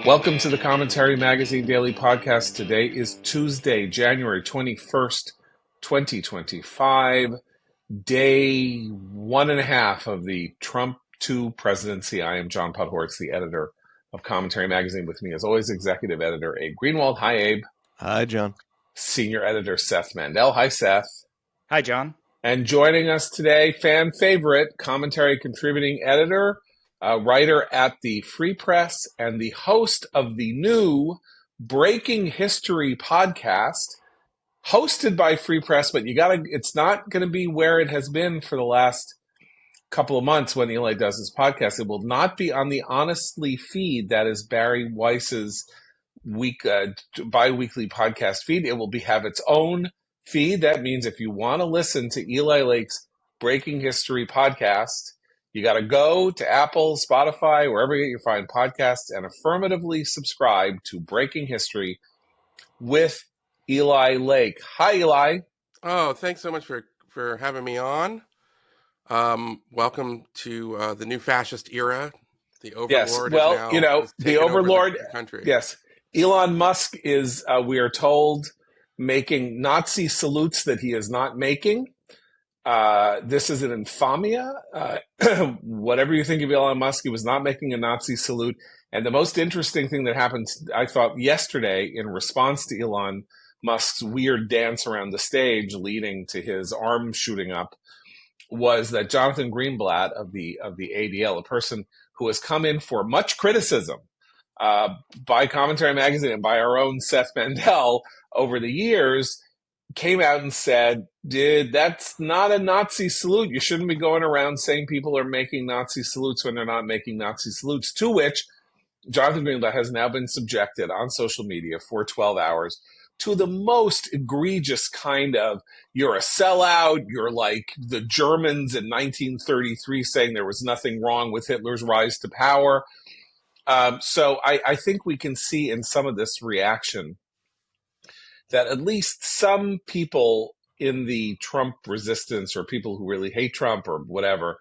Welcome to the Commentary Magazine Daily Podcast. Today is Tuesday, January 21st, 2025, day 1.5 of the Trump 2 presidency. I am John Podhoretz, the editor of Commentary Magazine. With me, as always, executive editor Abe Greenwald. Hi, Abe. Hi, John. Senior editor Seth Mandel. Hi, Seth. Hi, John. And joining us today, fan favorite, commentary contributing editor, writer at the Free Press, and the host of the new Breaking History podcast, hosted by Free Press, but it's not going to be where it has been for the last couple of months when Eli does his podcast. It will not be on the Honestly feed. That is Barry Weiss's bi-weekly podcast feed. It will have its own feed. That means if you want to listen to Eli Lake's Breaking History podcast, you got to go to Apple, Spotify, wherever you find podcasts, and affirmatively subscribe to Breaking History with Eli Lake. Hi, Eli. Oh, thanks so much for having me on. Welcome to the new fascist era. The overlord. Yes, well, the overlord. The country. Yes, Elon Musk is, we are told, making Nazi salutes that he is not making. This is an infamia. Whatever you think of Elon Musk, he was not making a Nazi salute. And the most interesting thing that happened, I thought, yesterday in response to Elon Musk's weird dance around the stage leading to his arm shooting up, was that Jonathan Greenblatt of the ADL, a person who has come in for much criticism by Commentary Magazine and by our own Seth Mandel over the years, came out and said, that's not a Nazi salute. You shouldn't be going around saying people are making Nazi salutes when they're not making Nazi salutes, to which Jonathan Greenblatt has now been subjected on social media for 12 hours to the most egregious kind of, you're a sellout, you're like the Germans in 1933 saying there was nothing wrong with Hitler's rise to power. So I think we can see in some of this reaction that at least some people in the Trump resistance, or people who really hate Trump or whatever,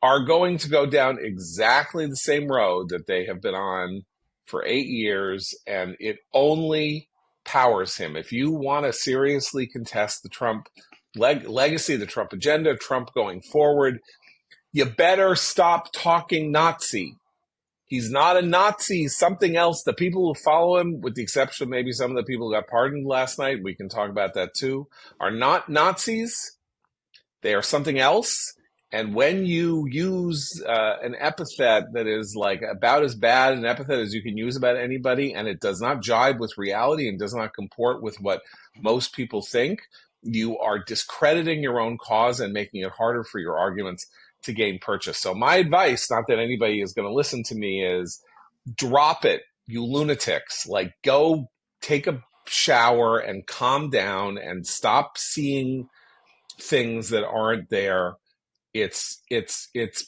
are going to go down exactly the same road that they have been on for 8 years, and it only powers him. If you want to seriously contest the Trump legacy, the Trump agenda, Trump going forward, you better stop talking Nazi. He's not a Nazi. He's something else. The people who follow him, with the exception of maybe some of the people who got pardoned last night, we can talk about that too, are not Nazis. They are something else. And when you use an epithet that is like about as bad an epithet as you can use about anybody, and it does not jibe with reality and does not comport with what most people think, you are discrediting your own cause and making it harder for your arguments to gain purchase. So my advice, not that anybody is going to listen to me, is drop it, you lunatics. Like, go take a shower and calm down and stop seeing things that aren't there. It's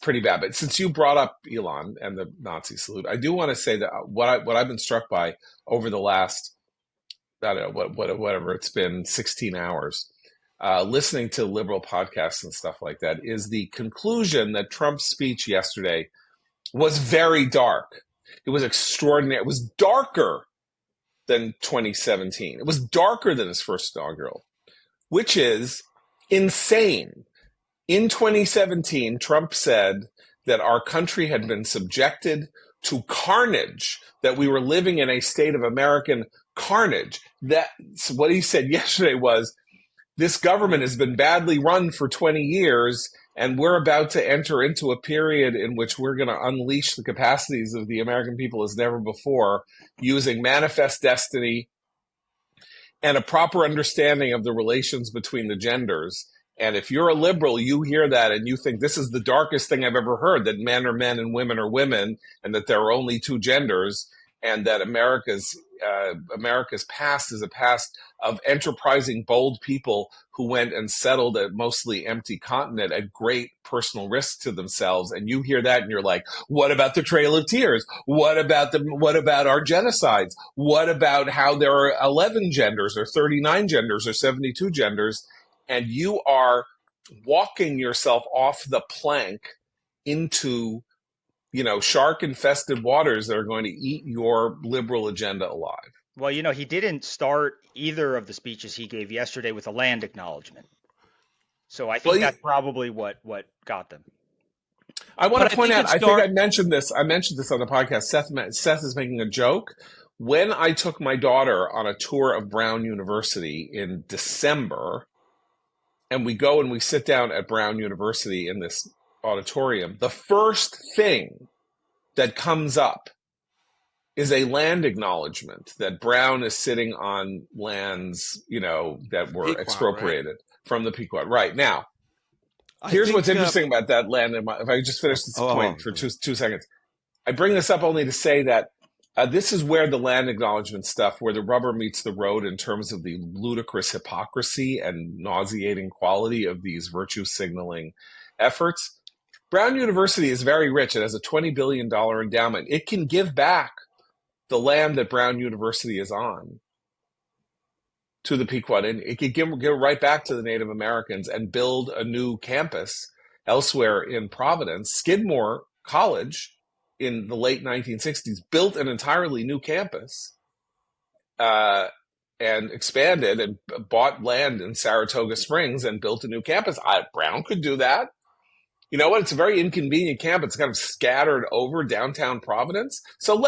pretty bad. But since you brought up Elon and the Nazi salute, I do want to say that what I've been struck by over the last, I don't know, whatever it's been, 16 hours, listening to liberal podcasts and stuff like that, is the conclusion that Trump's speech yesterday was very dark. It was extraordinary. It was darker than 2017. It was darker than his first inaugural, which is insane. In 2017, Trump said that our country had been subjected to carnage, that we were living in a state of American carnage. That's what he said yesterday was, this government has been badly run for 20 years, and we're about to enter into a period in which we're going to unleash the capacities of the American people as never before, using manifest destiny and a proper understanding of the relations between the genders. And if you're a liberal, you hear that and you think this is the darkest thing I've ever heard, that men are men and women are women, and that there are only two genders, and that America's past is a past of enterprising, bold people who went and settled a mostly empty continent at great personal risk to themselves. And you hear that and you're like, what about the Trail of Tears? What about our genocides? What about how there are 11 genders or 39 genders or 72 genders? And you are walking yourself off the plank into shark-infested waters that are going to eat your liberal agenda alive. Well, he didn't start either of the speeches he gave yesterday with a land acknowledgement. So I think Well, that's probably what got them. I want But to I point think out, it I think start. I mentioned this. I mentioned this on the podcast. Seth is making a joke. When I took my daughter on a tour of Brown University in December, and we go and we sit down at Brown University in this auditorium, the first thing that comes up is a land acknowledgement that Brown is sitting on lands, that were Pequot, expropriated from the Pequot. Right now, I here's what's think. interesting about that land. If I could just finish this point for two seconds, I bring this up only to say that this is where the land acknowledgement stuff, where the rubber meets the road in terms of the ludicrous hypocrisy and nauseating quality of these virtue signaling efforts. Brown University is very rich. It has a $20 billion endowment. It can give back the land that Brown University is on to the Pequot, and it could give it right back to the Native Americans and build a new campus elsewhere in Providence. Skidmore College in the late 1960s built an entirely new campus and expanded and bought land in Saratoga Springs and built a new campus. Brown could do that. You know what? It's a very inconvenient campus. It's kind of scattered over downtown Providence. So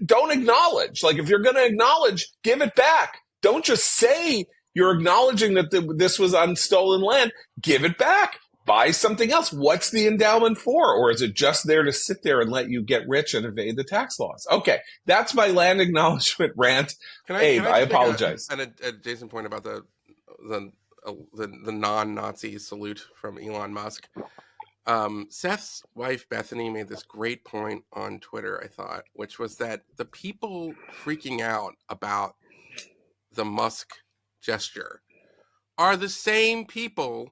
don't acknowledge. Like, if you're going to acknowledge, give it back. Don't just say you're acknowledging that this was on stolen land. Give it back. Buy something else. What's the endowment for? Or is it just there to sit there and let you get rich and evade the tax laws? Okay, that's my land acknowledgement rant. Abe, I apologize. An adjacent point about the non-Nazi salute from Elon Musk. Seth's wife Bethany made this great point on Twitter, I thought, which was that the people freaking out about the Musk gesture are the same people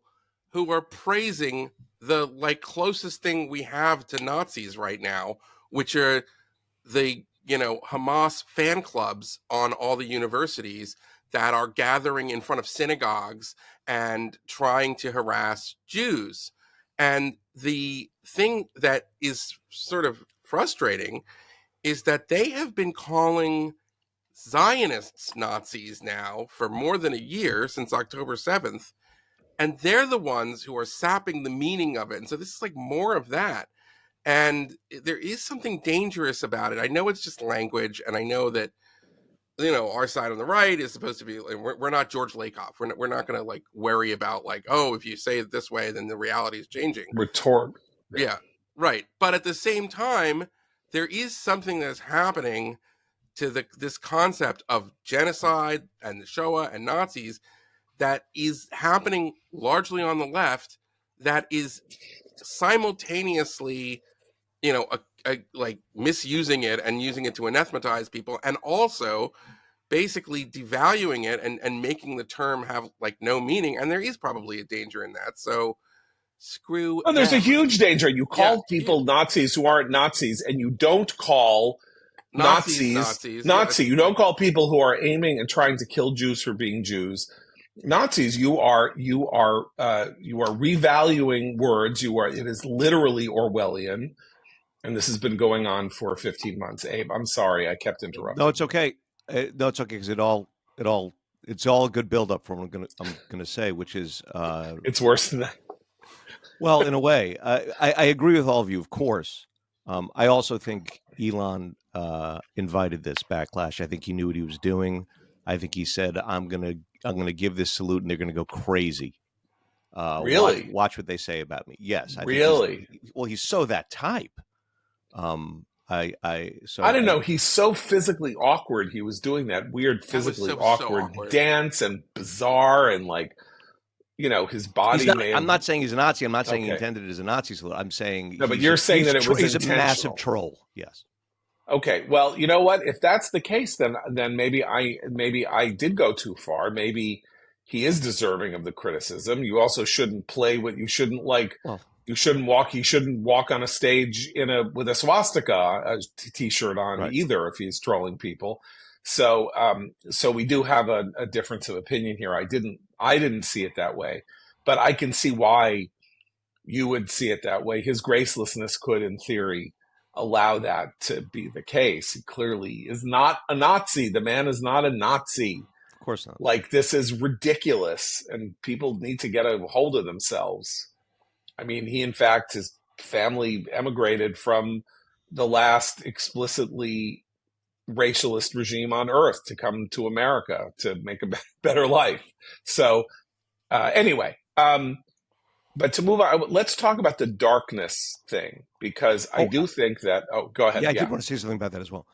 who are praising the closest thing we have to Nazis right now, which are the Hamas fan clubs on all the universities that are gathering in front of synagogues and trying to harass Jews. And the thing that is sort of frustrating is that they have been calling Zionists Nazis now for more than a year, since October 7th, and they're the ones who are sapping the meaning of it. And so this is like more of that. And there is something dangerous about it. I know it's just language, and I know that our side on the right is supposed to be, we're not George Lakoff. We're not going to worry about if you say it this way, then the reality is changing. Rhetoric. Yeah, right. But at the same time, there is something that's happening to this concept of genocide and the Shoah and Nazis that is happening largely on the left, that is simultaneously, misusing it and using it to anathematize people, and also basically devaluing it and making the term have no meaning. And there is probably a danger in that. So screw Oh, there's them. a huge danger. You call people Nazis who aren't Nazis, and you don't call Nazis. Yeah, you don't call people who are aiming and trying to kill Jews for being Jews Nazis. You are revaluing words. It is literally Orwellian, and this has been going on for 15 months. Abe, I'm sorry, I kept interrupting. No, it's okay. No, it's okay, because it's all a good buildup for what I'm gonna say, which is it's worse than that. Well, in a way, I agree with all of you, of course. I also think Elon invited this backlash. I think he knew what he was doing. I think he said, "I'm gonna give this salute, and they're gonna go crazy." Really? Watch what they say about me. Yes. Really? He's so that type. I don't know. He's so physically awkward. He was doing that weird physically awkward dance, and bizarre, and his body. I'm not saying he's a Nazi. I'm not saying he intended it as a Nazi salute. I'm saying no, but you're saying that it was he's intentional. A massive troll. Yes. Okay. Well, you know what? If that's the case, then maybe I did go too far. Maybe he is deserving of the criticism. You also shouldn't play with. You shouldn't You shouldn't walk. He shouldn't walk on a stage with a swastika t-shirt on either if he's trolling people. So we do have a difference of opinion here. I didn't see it that way, but I can see why you would see it that way. His gracelessness could, in theory, allow that to be the case. He clearly is not a Nazi. The man is not a Nazi. Of course not. Like, this is ridiculous, and people need to get a hold of themselves. I mean, he, in fact, his family emigrated from the last explicitly racialist regime on earth to come to America to make a better life. So anyway, but to move on, let's talk about the darkness thing, because I do think that, go ahead. Yeah, I did want to say something about that as well.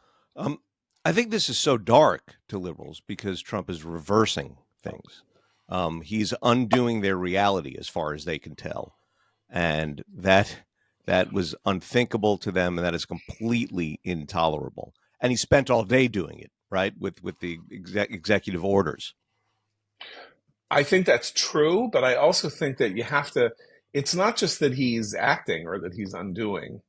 I think this is so dark to liberals because Trump is reversing things. He's undoing their reality as far as they can tell. And that was unthinkable to them, and that is completely intolerable. And he spent all day doing it, right, with the executive orders. I think that's true, but I also think that you have to, it's not just that he's acting or that he's undoing.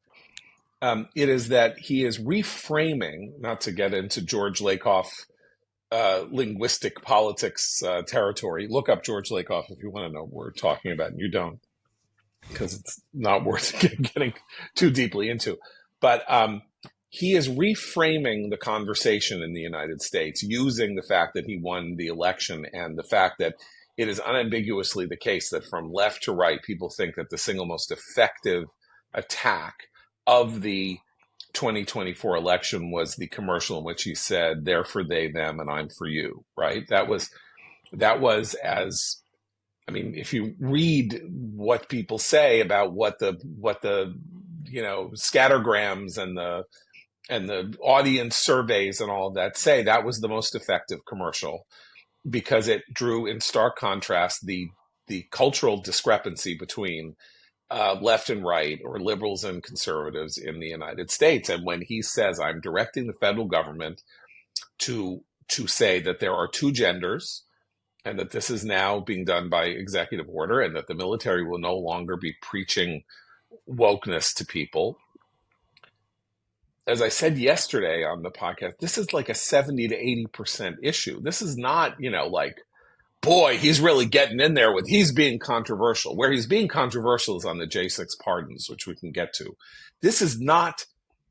It is that he is reframing, not to get into George Lakoff linguistic politics territory. Look up George Lakoff if you want to know what we're talking about, and you don't, because it's not worth getting too deeply into. But he is reframing the conversation in the United States using the fact that he won the election and the fact that it is unambiguously the case that from left to right, people think that the single most effective attack of the 2024 election was the commercial in which he said, "They're for they, them, and I'm for you," right? That was as, I mean, if you read what people say about what the scattergrams and the audience surveys and all of that say, that was the most effective commercial, because it drew in stark contrast the cultural discrepancy between left and right, or liberals and conservatives in the United States. And when he says, "I'm directing the federal government to say that there are two genders, and that this is now being done by executive order, and that the military will no longer be preaching wokeness to people," as I said yesterday on the podcast, this is like a 70 to 80% issue. This is not, like, boy, he's really getting in there he's being controversial. Where he's being controversial is on the J6 pardons, which we can get to. This is not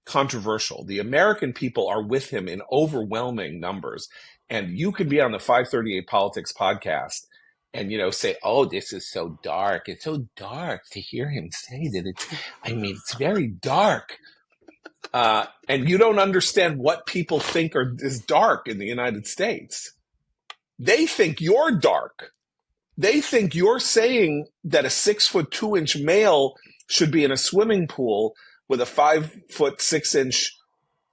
controversial. The American people are with him in overwhelming numbers. And you could be on the 538 Politics podcast and, say, "Oh, this is so dark. It's so dark to hear him say that. It's very dark." And you don't understand what people think is dark in the United States. They think you're dark. They think you're saying that a 6'2" male should be in a swimming pool with a 5'6"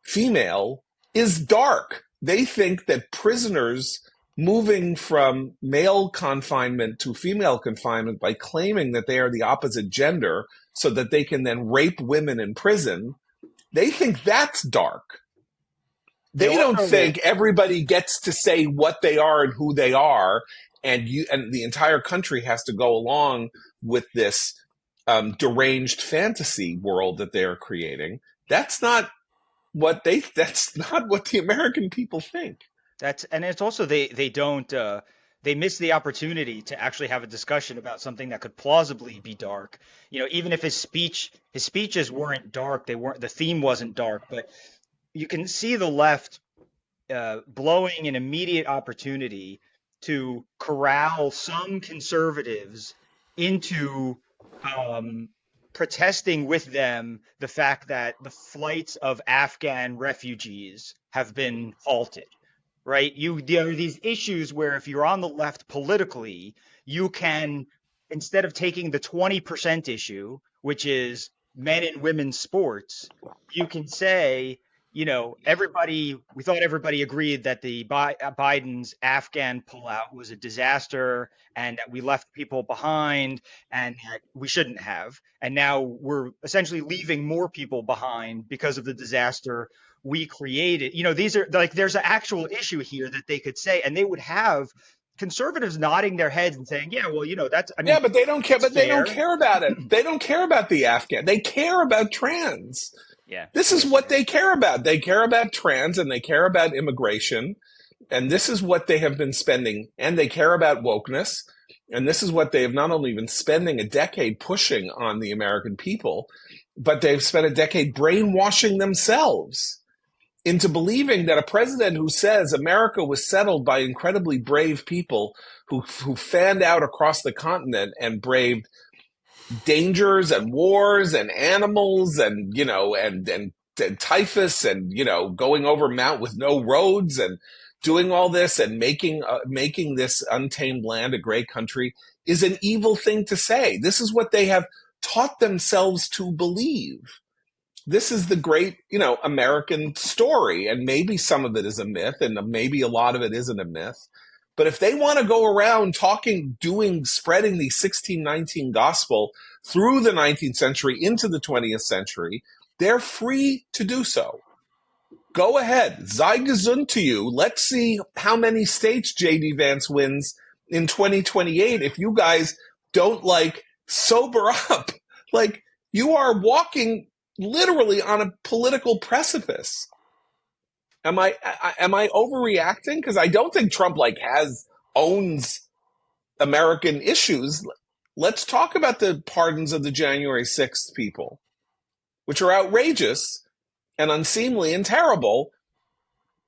female is dark. They think that prisoners moving from male confinement to female confinement by claiming that they are the opposite gender so that they can then rape women in prison, they think that's dark. They don't think everybody gets to say what they are and who they are, and the entire country has to go along with this deranged fantasy world that they are creating. That's not what the American people think. And it's also they don't they miss the opportunity to actually have a discussion about something that could plausibly be dark. Even if his speeches weren't dark, the theme wasn't dark, but you can see the left blowing an immediate opportunity to corral some conservatives into protesting with them the fact that the flights of Afghan refugees have been halted. Right? There are these issues where if you're on the left politically, you can, instead of taking the 20% issue, which is men and women's sports, you can say, we thought everybody agreed that the Biden's Afghan pullout was a disaster and that we left people behind and that we shouldn't have. And now we're essentially leaving more people behind because of the disaster we created. These are like, there's an actual issue here that they could say, and they would have conservatives nodding their heads and saying, "Yeah, well, that's." Yeah, but they don't care. But they don't care about it. They don't care about the Afghan. They care about trans. Yeah, this is what they care about. They care about trans, and they care about immigration, and this is what they have been spending. And they care about wokeness, And this is what they have not only been spending a decade pushing on the American people, but they've spent a decade brainwashing themselves into believing that a president who says America was settled by incredibly brave people who fanned out across the continent and braved dangers and wars and animals and, and typhus and, going over mount with no roads and doing all this and making this untamed land a great country is an evil thing to say. This is what they have taught themselves to believe. This is the great, American story. And maybe some of it is a myth and maybe a lot of it isn't a myth. But if they want to go around talking, spreading the 1619 gospel through the 19th century into the 20th century, they're free to do so. Go ahead. Sei gesund to you. Let's see how many states J.D. Vance wins in 2028 if you guys don't, sober up. You are walking literally on a political precipice. Am I overreacting? Because I don't think Trump owns American issues. Let's talk about the pardons of the January 6th people, which are outrageous and unseemly and terrible.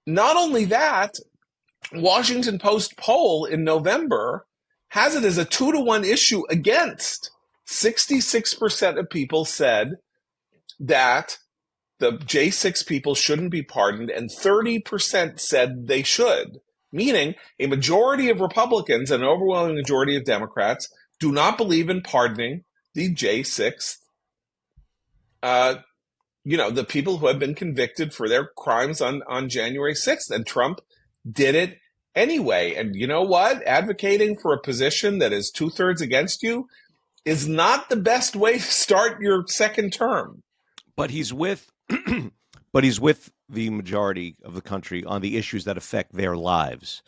Not only that, Washington Post poll in November has it as a 2-to-1 issue against. 66% of people said that the J6 people shouldn't be pardoned, and 30% said they should, meaning a majority of Republicans and an overwhelming majority of Democrats do not believe in pardoning the J6, the people who have been convicted for their crimes on January 6th. And Trump did it anyway. And you know what? Advocating for a position that is 2/3 against you is not the best way to start your second term. But he's with but he's with the majority of the country on the issues that affect their lives.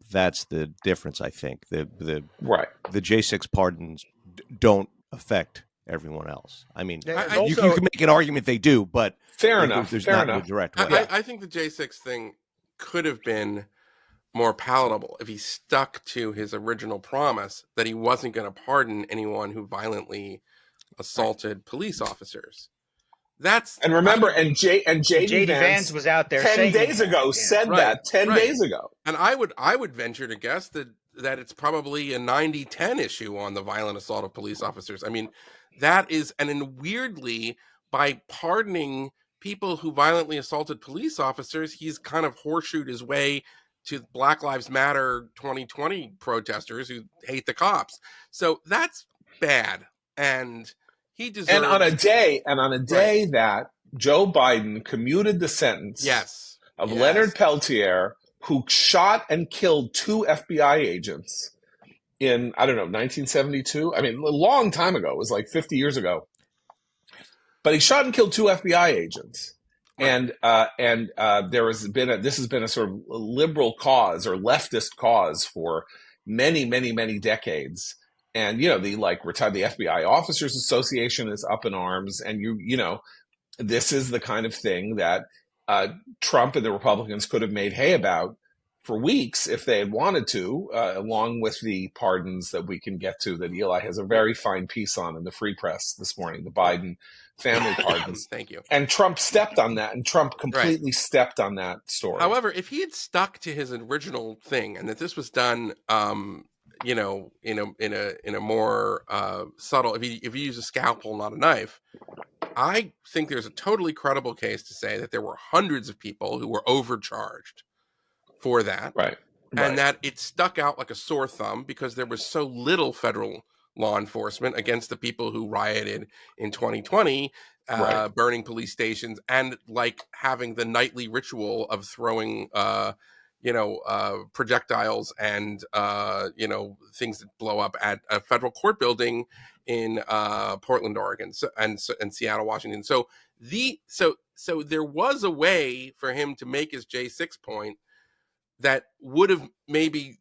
That's the difference, I think. The J6 pardons don't affect everyone else. I mean, you can make an argument they do, but fair enough. There's not a direct way. I think the J6 thing could have been more palatable if he stuck to his original promise that he wasn't going to pardon anyone who violently assaulted police officers. And remember, J.D. Vance was out there 10 days ago said that 10 days ago. And I would venture to guess that it's probably a 90-10 issue on the violent assault of police officers. I mean, that is, and then weirdly, by pardoning people who violently assaulted police officers, he's kind of horseshoed his way to Black Lives Matter 2020 protesters who hate the cops. So that's bad. And he deserves. And on a day that Joe Biden commuted the sentence of Leonard Peltier, who shot and killed 2 FBI agents in, 1972. I mean, a long time ago. It was 50 years ago. But he shot and killed 2 FBI agents. Right. And this has been a sort of liberal cause or leftist cause for many, many, many decades. And, the FBI Officers Association is up in arms. And, this is the kind of thing that Trump and the Republicans could have made hay about for weeks if they had wanted to, along with the pardons that we can get to that Eli has a very fine piece on in the Free Press this morning, the Biden family pardons. Thank you. And Trump stepped on that, and Trump completely stepped on that story. However, if he had stuck to his original thing and that this was done in a more subtle, if he used a scalpel, not a knife, I think there's a totally credible case to say that there were hundreds of people who were overcharged for that. Right. And that it stuck out like a sore thumb because there was so little federal law enforcement against the people who rioted in 2020, burning police stations and having the nightly ritual of throwing projectiles and things that blow up at a federal court building in Portland, Oregon, and Seattle, Washington. So there was a way for him to make his J6 point that would have maybe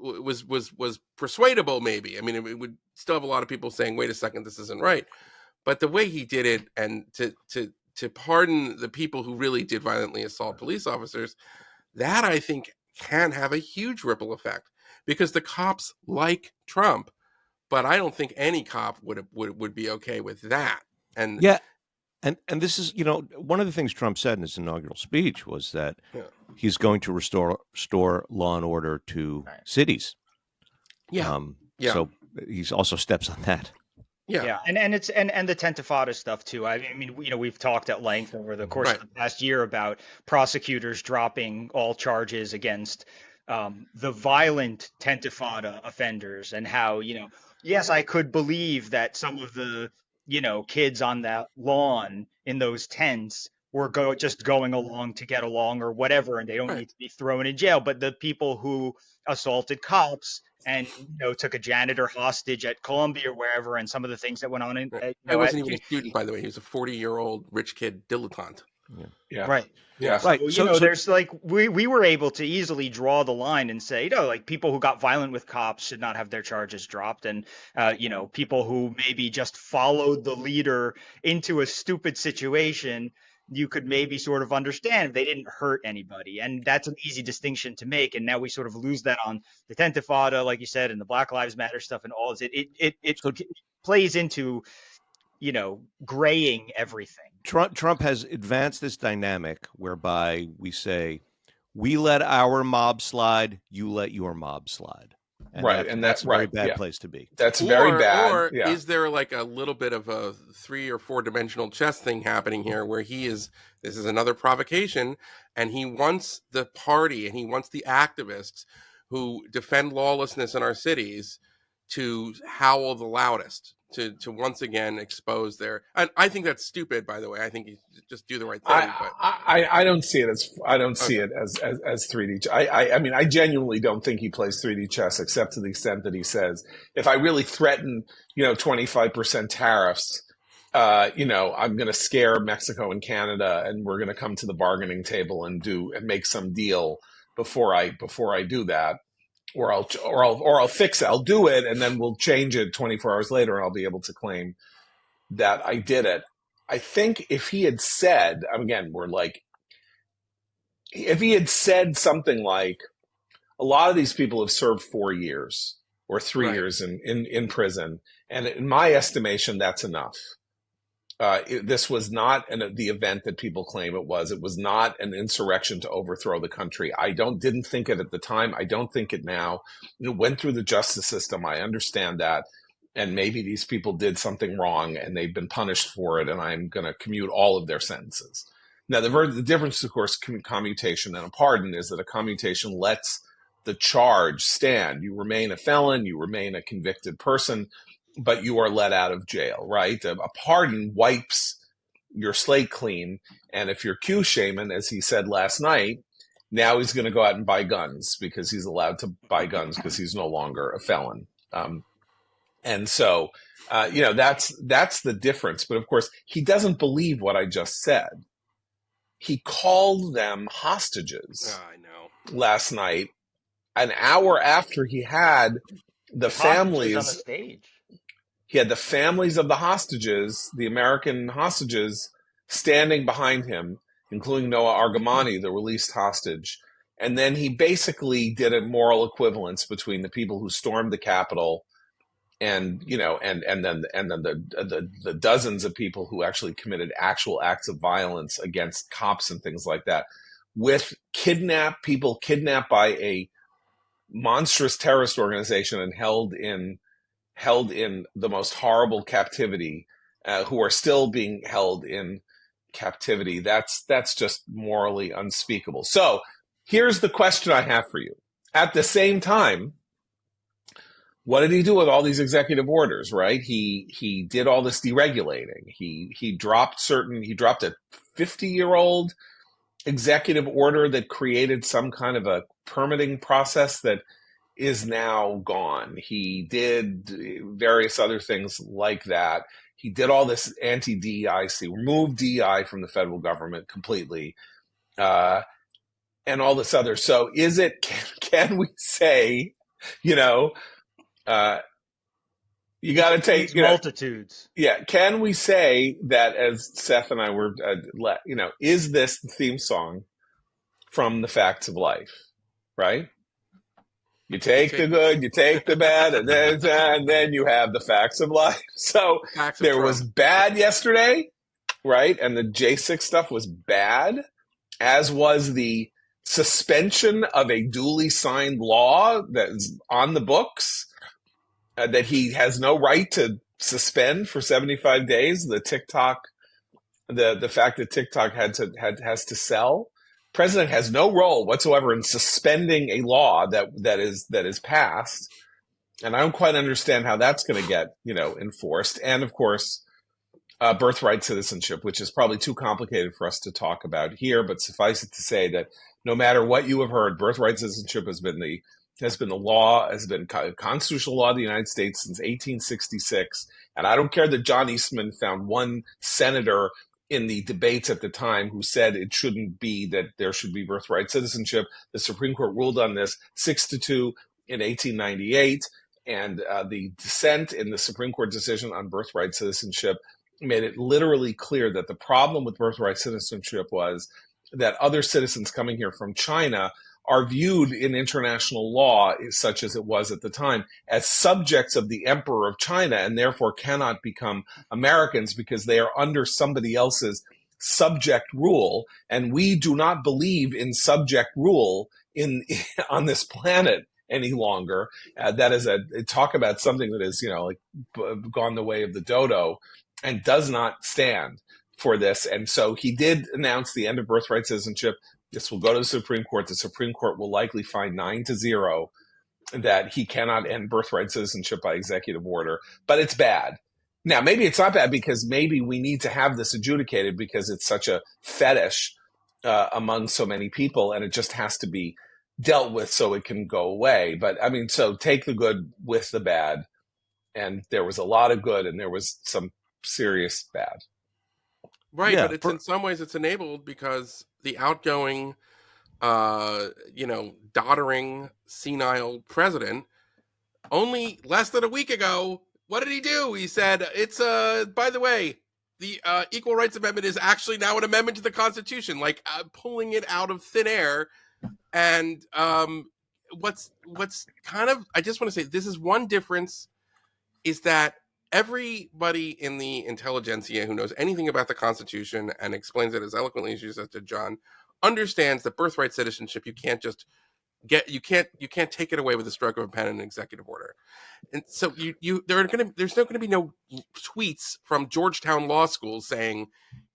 was persuadable. Maybe, I mean, it would still have a lot of people saying, "Wait a second, this isn't right." But the way he did it, and to pardon the people who really did violently assault police officers, that I think can have a huge ripple effect. because the cops like Trump, but I don't think any cop would be okay with that. And yeah, and this is, one of the things Trump said in his inaugural speech was that yeah, he's going to restore law and order to Right. cities. yeah, So he's also steps on that. Yeah, and it's and the Tentifada stuff too. I mean, we've talked at length over the course of the past year about prosecutors dropping all charges against the violent Tentifada offenders, and how, yes, I could believe that some of the, kids on that lawn in those tents were just going along to get along or whatever, and they don't Right. need to be thrown in jail. But the people who assaulted cops and took a janitor hostage at Columbia or wherever, and some of the things that went on in I wasn't even a student, by the way. He was a 40-year-old rich kid dilettante. Yeah. right. Yeah. So, Right. So there's like we were able to easily draw the line and say, like people who got violent with cops should not have their charges dropped, and people who maybe just followed the leader into a stupid situation, you could maybe sort of understand if they didn't hurt anybody, and that's an easy distinction to make. And now we sort of lose that on the Tentifada, like you said, and the Black Lives Matter stuff, and all this. It So- plays into graying everything. Trump has advanced this dynamic whereby we say, we let our mob slide, you let your mob slide. And Right, that's a very right, bad yeah. place to be. That's very bad. Or Yeah. is there like a little bit of a 3 or 4 dimensional chess thing happening here where this is another provocation, and he wants the party and he wants the activists who defend lawlessness in our cities to howl the loudest, to once again expose their, and I think that's stupid, by the way. I think you just do the right thing. I don't see it as as 3D. I mean, I genuinely don't think he plays 3D chess, except to the extent that he says, if I really threaten 25% tariffs, I'm going to scare Mexico and Canada, and we're going to come to the bargaining table and make some deal before I do that. Or I'll fix it. I'll do it, and then we'll change it 24 hours later, and I'll be able to claim that I did it. I think if he had said, again, if he had said something like, a lot of these people have served 4 years or 3 years in prison, and in my estimation, that's enough. This was not the event that people claim it was. It was not an insurrection to overthrow the country. I didn't think it at the time. I don't think it now. It went through the justice system. I understand that. And maybe these people did something wrong and they've been punished for it, and I'm going to commute all of their sentences. Now, the difference, of course, commutation and a pardon is that a commutation lets the charge stand. You remain a felon, you remain a convicted person, but you are let out of jail, right? A pardon wipes your slate clean. And if you're Q shaman, as he said last night, now he's going to go out and buy guns because he's allowed to buy guns because he's no longer a felon. And so, that's the difference. But of course, he doesn't believe what I just said. He called them hostages last night, an hour after he had the families on the stage. He had the families of the hostages, the American hostages, standing behind him, including Noah Argamani, the released hostage. And then he basically did a moral equivalence between the people who stormed the Capitol and then the dozens of people who actually committed actual acts of violence against cops and things like that, with people kidnapped by a monstrous terrorist organization and held in the most horrible captivity, who are still being held in captivity. That's just morally unspeakable. So here's the question I have for you. At the same time, what did he do with all these executive orders, right? He did all this deregulating. He dropped a 50-year-old executive order that created some kind of a permitting process that is now gone. He did various other things like that. He did all this anti-DEI, removed DEI from the federal government completely, and all this other. So can we say, you got to take multitudes. Yeah. Can we say that, as Seth and I were, is this the theme song from The Facts of Life, right? You take the good, you take the bad, and then you have the facts of life. So Facts of there Trump. was bad yesterday, right? And the J6 stuff was bad, as was the suspension of a duly signed law that's on the books that he has no right to suspend for 75 days. The TikTok, the fact that TikTok has to sell. President has no role whatsoever in suspending a law that is passed, and I don't quite understand how that's going to get enforced. And of course, birthright citizenship, which is probably too complicated for us to talk about here, but suffice it to say that no matter what you have heard, birthright citizenship has been the constitutional law of the United States since 1866. And I don't care that John Eastman found one senator in the debates at the time who said it shouldn't be, that there should be birthright citizenship. The Supreme Court ruled on this 6-2 in 1898. And the dissent in the Supreme Court decision on birthright citizenship made it literally clear that the problem with birthright citizenship was that other citizens coming here from China are viewed in international law, such as it was at the time, as subjects of the Emperor of China, and therefore cannot become Americans because they are under somebody else's subject rule. And we do not believe in subject rule on this planet any longer. That is talk about something that is, gone the way of the dodo and does not stand for this. And so he did announce the end of birthright citizenship. This will go to the Supreme Court. The Supreme Court will likely find 9-0 that he cannot end birthright citizenship by executive order, but it's bad. Now, maybe it's not bad because maybe we need to have this adjudicated because it's such a fetish among so many people, and it just has to be dealt with so it can go away. But I mean, so take the good with the bad. And there was a lot of good and there was some serious bad. Right, yeah, but it's in some ways it's enabled because the outgoing, doddering, senile president, only less than a week ago, what did he do? He said, it's, by the way, the Equal Rights Amendment is actually now an amendment to the Constitution, like pulling it out of thin air. And what's kind of, I just want to say, this is one difference, is that everybody in the intelligentsia who knows anything about the Constitution and explains it as eloquently as you said to John understands that birthright citizenship you can't take it away with the stroke of a pen in an executive order. And so there's not going to be no tweets from Georgetown Law School saying,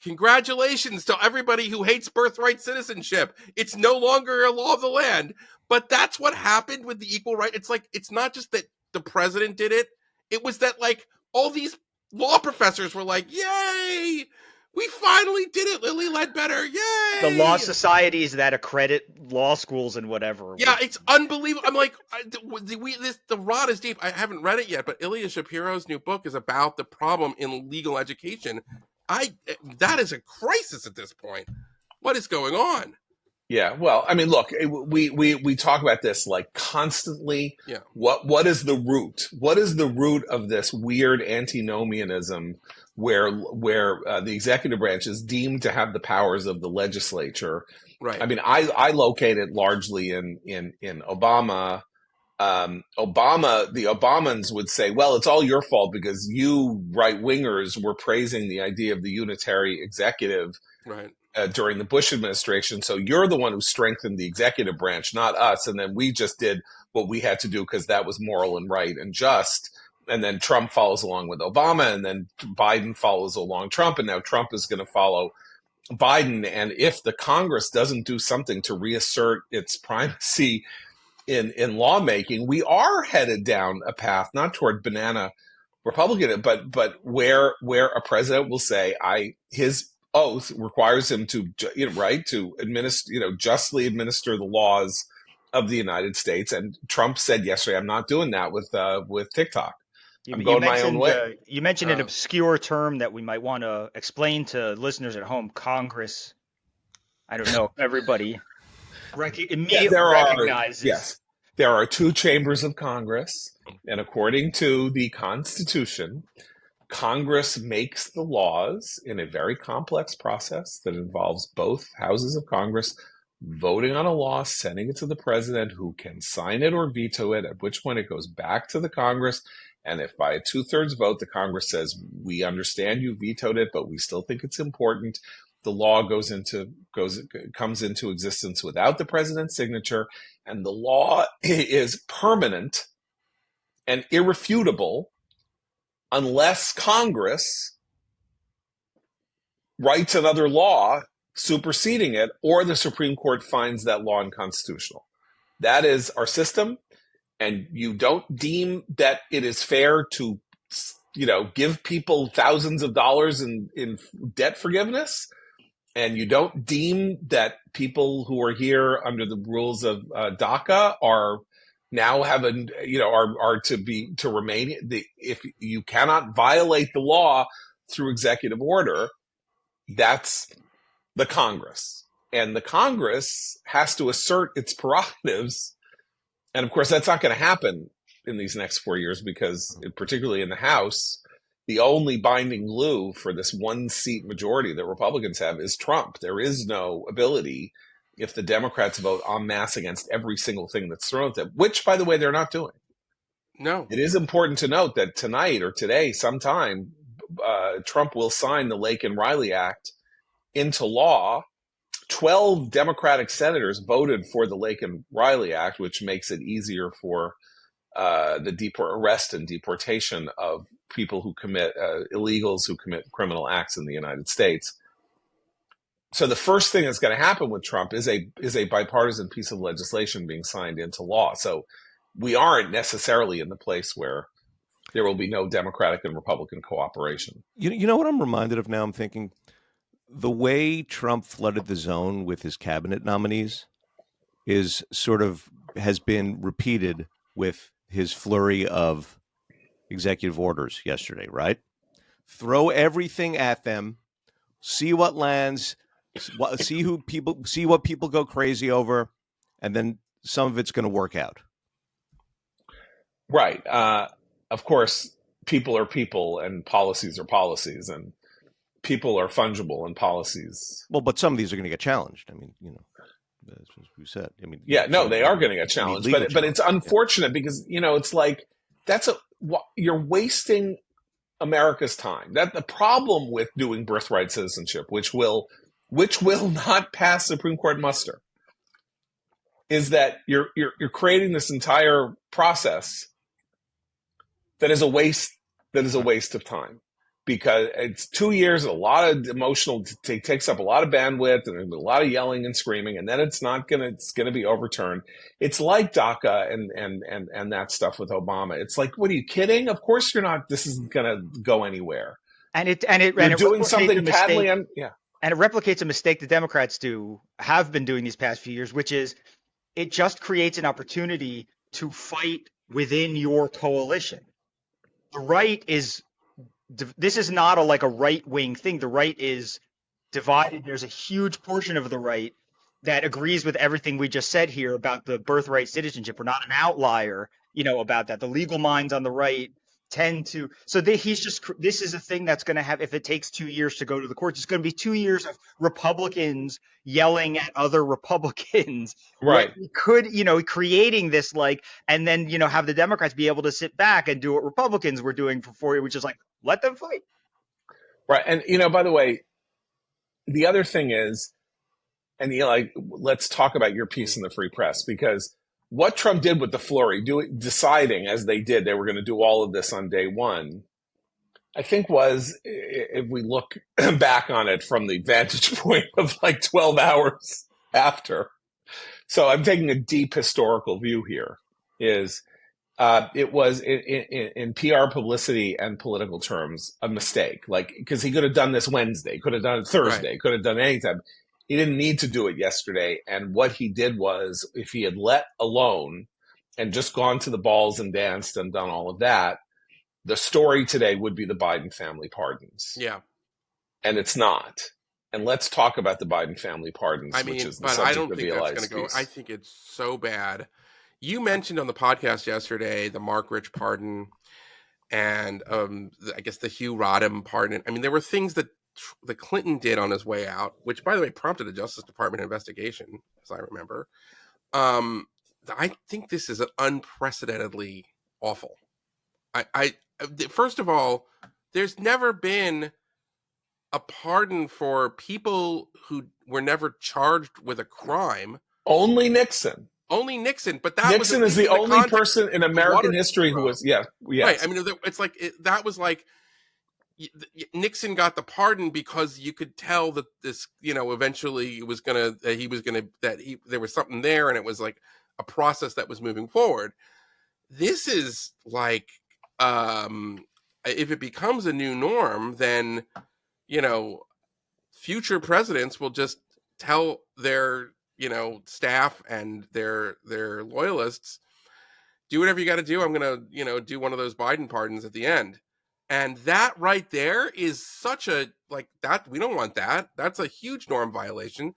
"Congratulations to everybody who hates birthright citizenship. It's no longer a law of the land." But that's what happened with the equal right. It's like, it's not just that the president did it. It was that, like, all these law professors were like, "Yay! We finally did it, Lily Ledbetter! Yay!" The law societies that accredit law schools and whatever. Yeah, it's unbelievable. I'm like, the rot is deep. I haven't read it yet, but Ilya Shapiro's new book is about the problem in legal education. That is a crisis at this point. What is going on? Yeah, well, I mean, look, we talk about this like constantly. Yeah. What is the root? What is the root of this weird antinomianism where the executive branch is deemed to have the powers of the legislature? Right. I mean, I locate it largely in Obama. The Obamans would say, well, it's all your fault because you right wingers were praising the idea of the unitary executive. Right. During the Bush administration. So you're the one who strengthened the executive branch, not us. And then we just did what we had to do because that was moral and right and just. And then Trump follows along with Obama, and then Biden follows along Trump. And now Trump is going to follow Biden. And if the Congress doesn't do something to reassert its primacy in lawmaking, we are headed down a path, not toward banana Republican, but where a president will say, his oath requires him to administer, justly administer the laws of the United States. And Trump said yesterday, I'm not doing that with TikTok. I'm going my own way. You mentioned an obscure term that we might want to explain to listeners at home. Congress. I don't know if everybody immediately recognizes. Yes. There are two chambers of Congress, and according to the Constitution, Congress makes the laws in a very complex process that involves both houses of Congress voting on a law, sending it to the president who can sign it or veto it, at which point it goes back to the Congress. And if by a 2/3 vote, the Congress says, we understand you vetoed it, but we still think it's important, the law comes into existence without the president's signature, and the law is permanent and irrefutable unless Congress writes another law superseding it, or the Supreme Court finds that law unconstitutional. That is our system, and you don't deem that it is fair to, give people thousands of dollars in debt forgiveness, and you don't deem that people who are here under the rules of DACA are now to remain. If you cannot violate the law through executive order, that's the Congress. And the Congress has to assert its prerogatives. And of course, that's not going to happen in these next 4 years because, particularly in the House, the only binding glue for this one-seat majority that Republicans have is Trump. There is no ability, if the Democrats vote en masse against every single thing that's thrown at them, which, by the way, they're not doing. No. It is important to note that tonight or today, sometime, Trump will sign the Lake and Riley Act into law. 12 Democratic senators voted for the Lake and Riley Act, which makes it easier for the arrest and deportation of people who commit illegals who commit criminal acts in the United States. So the first thing that's going to happen with Trump is a bipartisan piece of legislation being signed into law. So we aren't necessarily in the place where there will be no Democratic and Republican cooperation. You know what I'm reminded of now? I'm thinking the way Trump flooded the zone with his cabinet nominees has been repeated with his flurry of executive orders yesterday, right? Throw everything at them, see what lands, see what people go crazy over, and then some of it's going to work out. Right. Of course, people are people and policies are policies, and people are fungible and policies. Well, but some of these are going to get challenged. I mean, that's what we said. I mean, yeah, no, they are going to get challenged, but it's unfortunate because, it's like you're wasting America's time. That the problem with doing birthright citizenship, which will not pass Supreme Court muster, is that you're creating this entire process that is a waste of time, because it's 2 years, a lot of emotional, takes up a lot of bandwidth and a lot of yelling and screaming, and then it's going to be overturned. It's like DACA and that stuff with Obama. It's like, what are you kidding? Of course you're not. This isn't going to go anywhere. And it doing something patently and it replicates a mistake the Democrats have been doing these past few years, which is it just creates an opportunity to fight within your coalition. The right this is not a right-wing thing. The right is divided. There's a huge portion of the right that agrees with everything we just said here about the birthright citizenship. We're not an outlier, about that. The legal minds on the right tend to. So this is a thing that's going to have, if it takes 2 years to go to the courts, it's going to be 2 years of Republicans yelling at other Republicans. Right. We could, creating this and then, have the Democrats be able to sit back and do what Republicans were doing for 4 years, which is let them fight. Right. And, by the way, the other thing is, and let's talk about your piece in the Free Press, because what Trump did with the flurry, deciding as they did, they were going to do all of this on day one, I think was, if we look back on it from the vantage point of 12 hours after. So I'm taking a deep historical view here, is it was in PR publicity and political terms a mistake, because he could have done this Wednesday, could have done it Thursday, right, could have done it anytime. He didn't need to do it yesterday. And what he did was, if he had let alone and just gone to the balls and danced and done all of that, the story today would be the Biden family pardons. Yeah. And it's not. And let's talk about the Biden family pardons, which is the subject of Eli's piece. I think it's so bad. You mentioned on the podcast yesterday the Mark Rich pardon and I guess the Hugh Rodham pardon. I mean, there were things that Clinton did on his way out, which by the way prompted a Justice Department investigation, as I remember. I think this is unprecedentedly awful. I first of all, there's never been a pardon for people who were never charged with a crime. Only Nixon. Only Nixon, but that Nixon was is the only person in American history who was, yes. Right. I mean, it's like that was like Nixon got the pardon because you could tell that this, eventually it was there was something there, and it was like a process that was moving forward. This is like, if it becomes a new norm, then future presidents will just tell their staff and their loyalists, do whatever you got to do. I'm gonna do one of those Biden pardons at the end, and that right there is such a that we don't want that. That's a huge norm violation.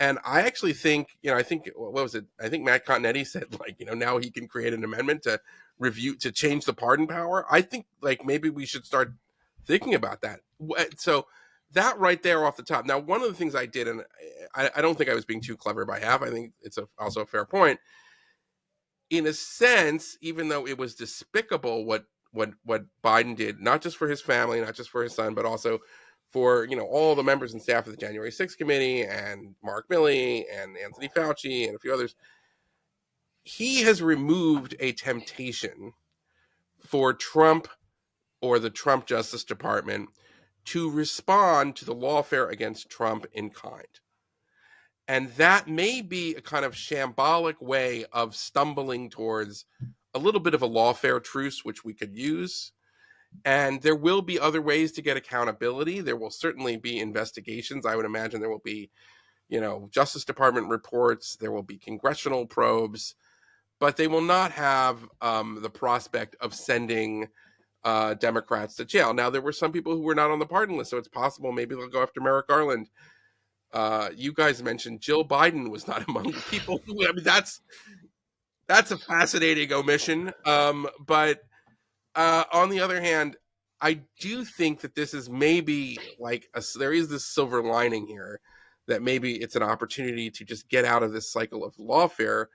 And I actually think, I think, what was it? I think Matt Continetti said, now he can create an amendment to change the pardon power. I think, maybe we should start thinking about that. So that right there off the top. Now, one of the things I did, and I don't think I was being too clever by half. I think it's also a fair point. In a sense, even though it was despicable what Biden did, not just for his family, not just for his son, but also for all the members and staff of the January 6th committee and Mark Milley and Anthony Fauci and a few others, he has removed a temptation for Trump or the Trump Justice Department to respond to the lawfare against Trump in kind. And that may be a kind of shambolic way of stumbling towards a little bit of a lawfare truce, which we could use. And there will be other ways to get accountability. There will certainly be investigations. I would imagine there will be, Justice Department reports. There will be congressional probes, but they will not have the prospect of sending Democrats to jail. Now, there were some people who were not on the pardon list, so it's possible maybe they'll go after Merrick Garland. You guys mentioned Jill Biden was not among the people who, I mean, that's a fascinating omission. But on the other hand, I do think that this is maybe there is this silver lining here, that maybe it's an opportunity to just get out of this cycle of lawfare,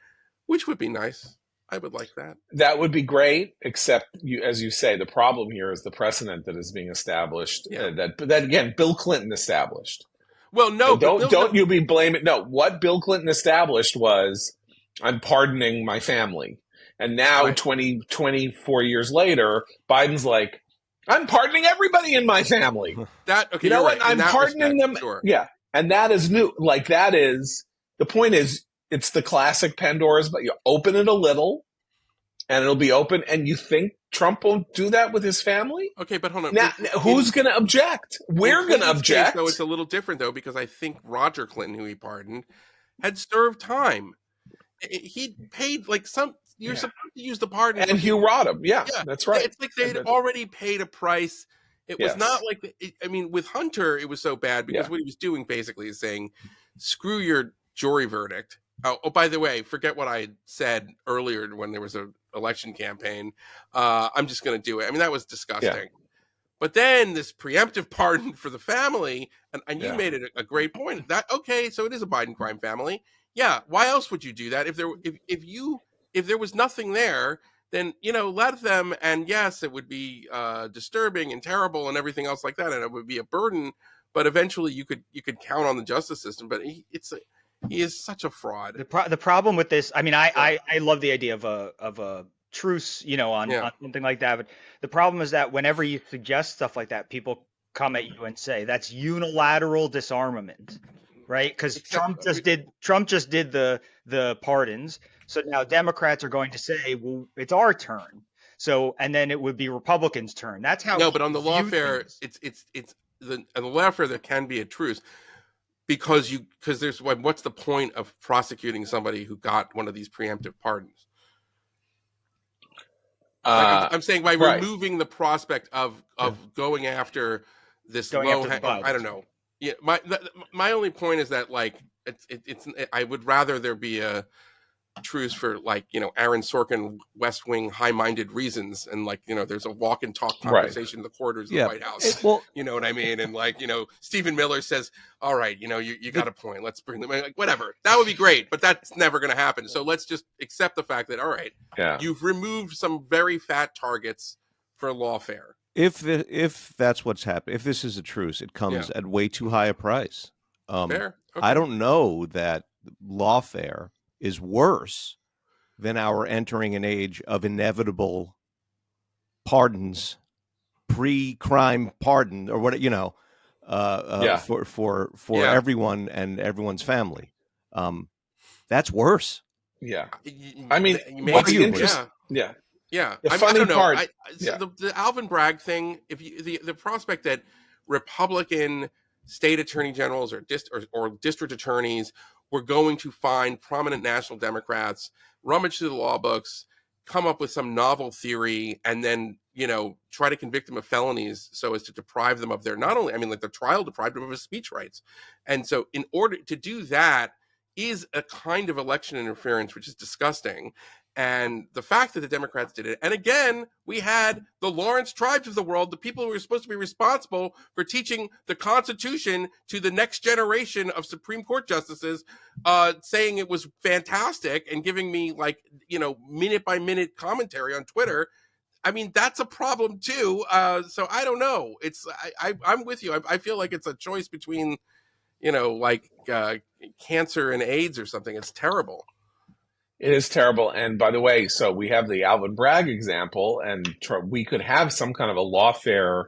which would be nice. I would like that. That would be great, except as you say, the problem here is the precedent that is being established. Yeah. That again, Bill Clinton established. Well, no, don't you be blaming. No, what Bill Clinton established was, I'm pardoning my family. And now, right. 24 years later, Biden's like, I'm pardoning everybody in my family. You know what? Right. I'm pardoning them. Sure. Yeah. And that is new. The point is, it's the classic Pandora's, but you open it a little and it'll be open. And you think Trump won't do that with his family? Okay, but hold on. Now, who's going to object? We're going to object. So it's a little different, though, because I think Roger Clinton, who he pardoned, had served time. He paid you're supposed to use the pardon. And Hugh Rodham. Yeah, that's right. It's like they had already paid a price. It was not like, with Hunter, it was so bad because what he was doing basically is saying, screw your jury verdict. Oh, by the way, forget what I had said earlier when there was an election campaign. I'm just going to do it. I mean, that was disgusting. Yeah. But then this preemptive pardon for the family, and you made it a great point. So it is a Biden crime family. Yeah. Why else would you do that? If there was nothing there, then let them. And yes, it would be disturbing and terrible and everything else like that, and it would be a burden. But eventually, you could count on the justice system. But he is such a fraud. The problem with this, I mean, I love the idea of a truce, on something like that. But the problem is that whenever you suggest stuff like that, people come at you and say that's unilateral disarmament, right? Because Trump just did the pardons. So now Democrats are going to say, well, it's our turn. So, and then it would be Republicans' turn. That's how. No, but on the lawfare, on the lawfare there can be a truce. Because there's what's the point of prosecuting somebody who got one of these preemptive pardons? I'm saying by removing the prospect of going after this I don't know. Yeah, my only point is that it's I would rather there be truce for like, Aaron Sorkin West Wing high-minded reasons, and like, there's a walk and talk Right. conversation in the corridors of Yeah. the White House. Well, You know what I mean? And like, Stephen Miller says, all right, you got a point. Let's bring them in. Like, whatever. That would be great, but that's never going to happen. So let's just accept the fact that, all right, Yeah. you've removed some very fat targets for lawfare. if that's what's happened, if this is a truce, it comes at way too high a price. Fair. Okay. I don't know that lawfare is worse than our entering an age of inevitable pardons, pre-crime pardon, or what for everyone and everyone's family. That's worse. Yeah. I mean, what's interesting? Yeah. Yeah. The I funny don't know. part. The Alvin Bragg thing, if you, the prospect that Republican state attorney generals or district attorneys were going to find prominent national Democrats, rummage through the law books, come up with some novel theory, and then, try to convict them of felonies so as to deprive them of their, not only, I mean, like the trial deprived them of his speech rights. And so in order to do that is a kind of election interference, which is disgusting. And the fact that the Democrats did it, and again, we had the Lawrence tribes of the world, the people who were supposed to be responsible for teaching the Constitution to the next generation of Supreme Court justices, saying it was fantastic and giving me like, minute by minute commentary on Twitter. I mean, that's a problem too. So I don't know. I'm with you. I feel like it's a choice between, cancer and AIDS or something. It's terrible. It is terrible. And by the way, so we have the Alvin Bragg example, and we could have some kind of a lawfare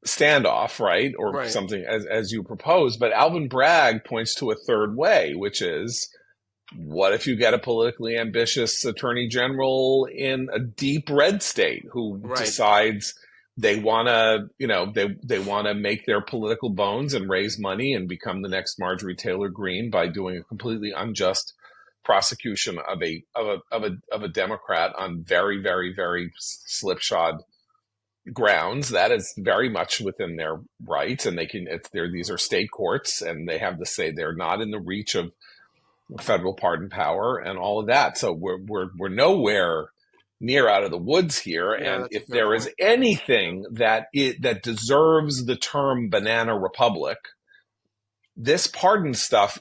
standoff, right? Or something as you propose. But Alvin Bragg points to a third way, which is, what if you get a politically ambitious attorney general in a deep red state who decides they want to, they want to make their political bones and raise money and become the next Marjorie Taylor Greene by doing a completely unjust prosecution of a Democrat on very, very, very slipshod grounds. That is very much within their rights, and these are state courts, and they have to say they're not in the reach of federal pardon power and all of that. So we're nowhere near out of the woods here. Yeah, and if there is anything that deserves the term banana republic, this pardon stuff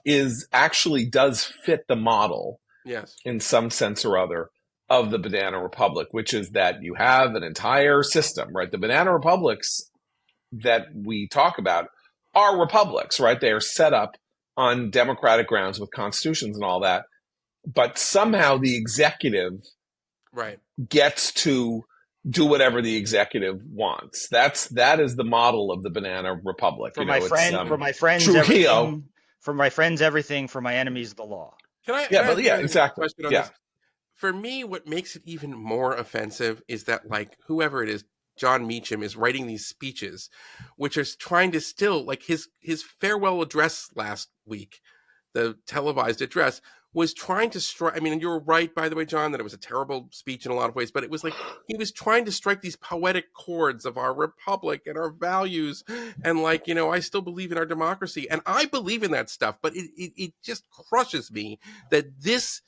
actually does fit the model, in some sense or other, of the banana republic, which is that you have an entire system, right? The banana republics that we talk about are republics, right? They are set up on democratic grounds with constitutions and all that, but somehow the executive gets to do whatever the executive wants. That is the model of the banana republic. For my friends, everything. For my friends, everything. For my enemies, the law. Can I exactly. This? For me, what makes it even more offensive is that, like, whoever it is, John Meacham, is writing these speeches, which is trying to still, like, his farewell address last week, the televised address, was trying to strike. I mean, and you were right, by the way, John, that it was a terrible speech in a lot of ways, but it was like he was trying to strike these poetic chords of our republic and our values, and like, I still believe in our democracy, and I believe in that stuff, but it just crushes me that this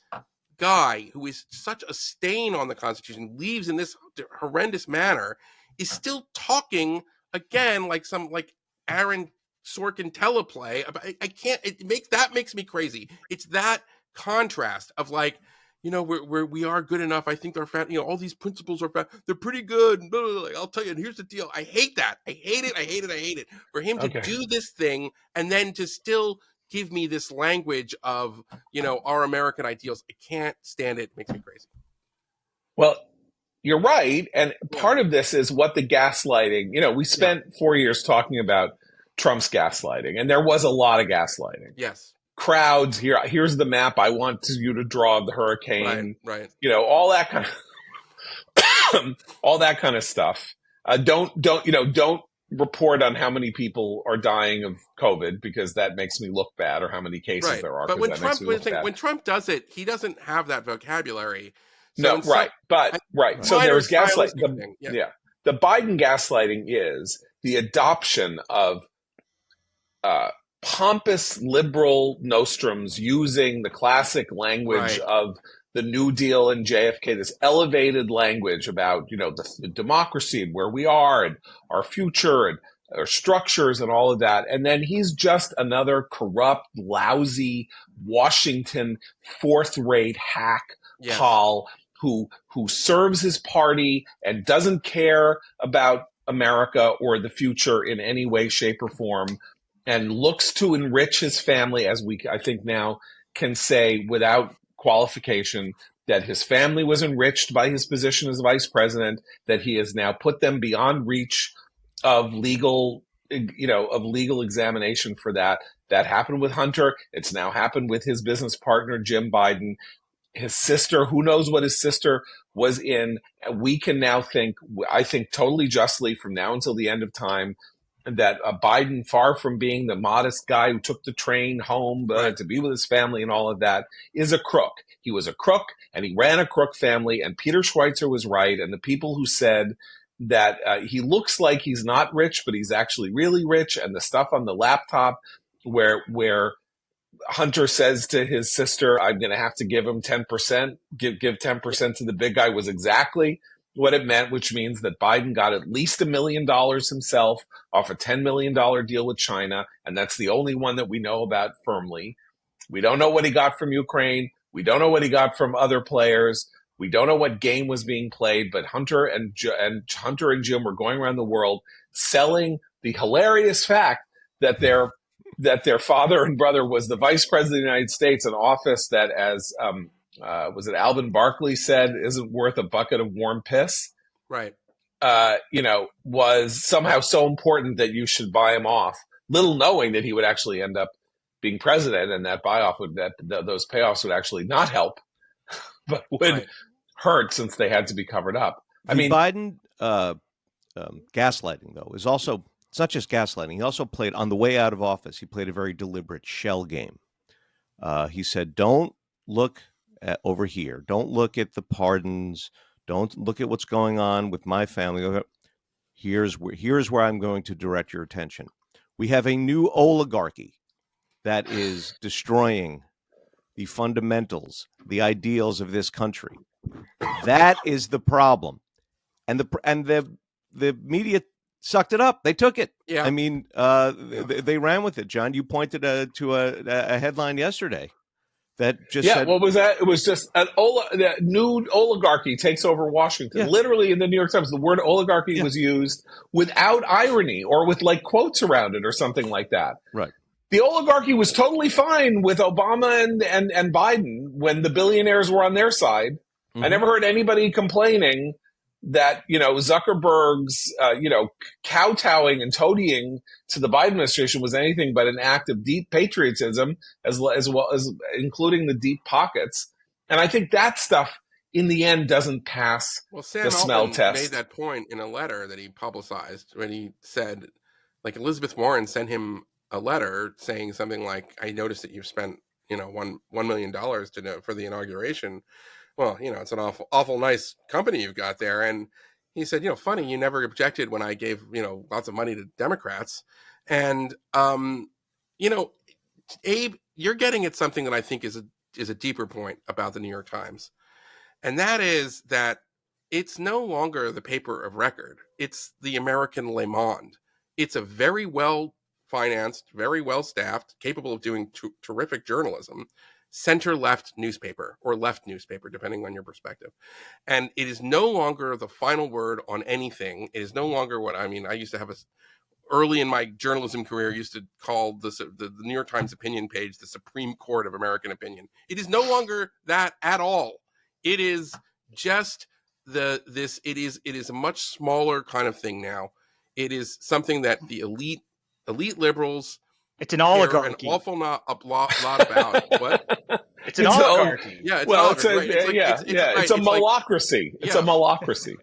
guy, who is such a stain on the Constitution, leaves in this horrendous manner, is still talking again like some Aaron Sorkin teleplay. I can't. That makes me crazy. It's that contrast of like, we are good enough. I think all these principles are they're pretty good. I'll tell you. And here's the deal. I hate that. I hate it. For him to do this thing and then to still give me this language of, our American ideals. I can't stand it. It makes me crazy. Well, you're right. And part of this is what the gaslighting, we spent 4 years talking about Trump's gaslighting, and there was a lot of gaslighting. Yes. Crowds, here's the map. I want you to draw of the hurricane. Right. All that kind of, all that kind of stuff. Don't report on how many people are dying of COVID, because that makes me look bad, or how many cases there are. But when Trump does it, he doesn't have that vocabulary. So So there's gaslighting. The Biden gaslighting is the adoption of pompous liberal nostrums using the classic language Right. of the New Deal and JFK, this elevated language about, the democracy and where we are and our future and our structures and all of that. And then he's just another corrupt, lousy, Washington fourth-rate hack Yes. Paul who serves his party and doesn't care about America or the future in any way, shape, or form, and looks to enrich his family, as we, I think, now can say without qualification, that his family was enriched by his position as vice president, that he has now put them beyond reach of legal examination for that. That happened with Hunter. It's now happened with his business partner, Jim Biden. His sister, who knows what his sister was in. We can now think, I think totally justly from now until the end of time, that Biden, far from being the modest guy who took the train home to be with his family and all of that, is a crook. He was a crook, and he ran a crook family, and Peter Schweitzer was right, and the people who said that he looks like he's not rich, but he's actually really rich, and the stuff on the laptop where Hunter says to his sister, I'm going to have to give him 10%, give 10% to the big guy, was exactly what it meant, which means that Biden got at least $1 million himself off a $10 million deal with China, and that's the only one that we know about firmly. We don't know what he got from Ukraine. We don't know what he got from other players. We don't know what game was being played, but Hunter and Jim were going around the world selling the hilarious fact that their father and brother was the vice president of the United States, an office that, as was it Alvin Barkley said, isn't worth a bucket of warm piss. Right. Was somehow so important that you should buy him off, little knowing that he would actually end up being president, and that those payoffs would actually not help, but would hurt since they had to be covered up. Biden gaslighting, though, is also. It's not just gaslighting. He also played, on the way out of office, he played a very deliberate shell game. He said, don't look over here. Don't look at the pardons. Don't look at what's going on with my family. Here's where I'm going to direct your attention. We have a new oligarchy that is destroying the fundamentals, the ideals of this country. That is the problem. And the media sucked it up. They took it. Yeah. I mean, they ran with it. John, you pointed to a headline yesterday that just said, what was that? It was just that new oligarchy takes over Washington. Yeah. Literally in the New York Times, the word oligarchy was used without irony or with like quotes around it or something like that. Right. The oligarchy was totally fine with Obama and Biden when the billionaires were on their side. Mm-hmm. I never heard anybody complaining that, Zuckerberg's, kowtowing and toadying to the Biden administration was anything but an act of deep patriotism, as well as including the deep pockets. And I think that stuff, in the end, doesn't pass Sam the smell Altman test. Made that point in a letter that he publicized when he said, like, Elizabeth Warren sent him a letter saying something like, I noticed that you've spent, $1 million for the inauguration. Well, it's an awful nice company you've got there. And he said, funny, you never objected when I gave, lots of money to Democrats. And, Abe, you're getting at something that I think is a deeper point about the New York Times. And that is that it's no longer the paper of record. It's the American Le Monde. It's a very well financed, very well staffed, capable of doing terrific journalism, center-left newspaper or left newspaper, depending on your perspective. And it is no longer the final word on anything. It is no longer I used to have early in my journalism career, used to call the New York Times opinion page the Supreme Court of American opinion. It is no longer that at all. It is just it is a much smaller kind of thing now. It is something that the elite liberals, it's an oligarchy. An awful lot about. What? It's an oligarchy. Yeah, it's an oligarchy. It's a malocracy. It's a malocracy.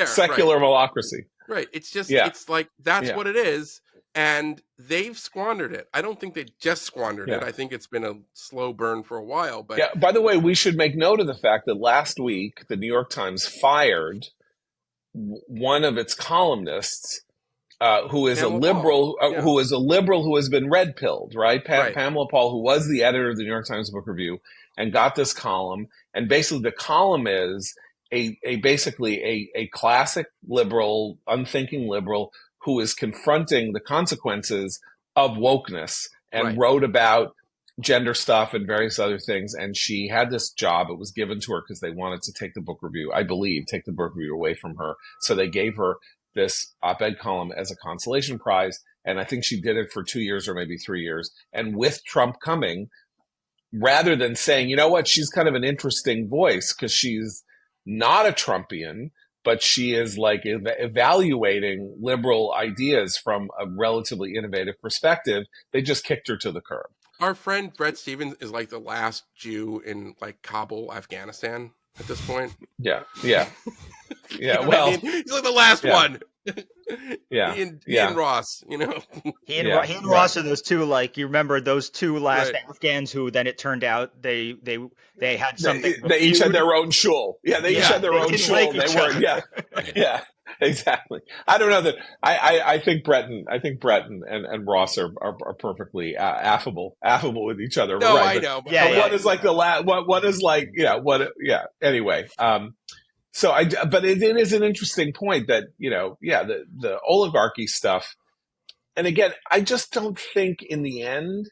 Secular malocracy. Right. It's just, it's like, that's what it is. And they've squandered it. I don't think they just squandered it. I think it's been a slow burn for a while. But by the way, we should make note of the fact that last week, the New York Times fired one of its columnists who is a Pamela Paul. liberal, Yeah. who has been red pilled, right? Right. Pamela Paul, who was the editor of the New York Times Book Review, and got this column. And basically, the column is basically a classic liberal, unthinking liberal who is confronting the consequences of wokeness, and Right. wrote about gender stuff and various other things. And she had this job. It was given to her because they wanted to take the book review, I believe, take the book review away from her. So they gave her this op-ed column as a consolation prize. And I think she did it for 2 years or maybe 3 years. And with Trump coming, rather than saying, you know what, she's kind of an interesting voice because she's not a Trumpian, but she is like evaluating liberal ideas from a relatively innovative perspective, they just kicked her to the curb. Our friend Bret Stephens is like the last Jew in like Kabul, Afghanistan at this point. Yeah. You know Well, what I mean? He's like the last one. Yeah. He and Ross, you know. He and Ross are those two, like, you remember those two last Right. Afghans who then it turned out they had something. They each had their own shul. Yeah, they each had their own didn't shul. like They each were, other. yeah, exactly. I don't know that. I think Brett and Ross are perfectly affable with each other. No, right? I know. But Yeah, One is like the last. One is like Anyway, but it is an interesting point that the oligarchy stuff. And again, I just don't think in the end,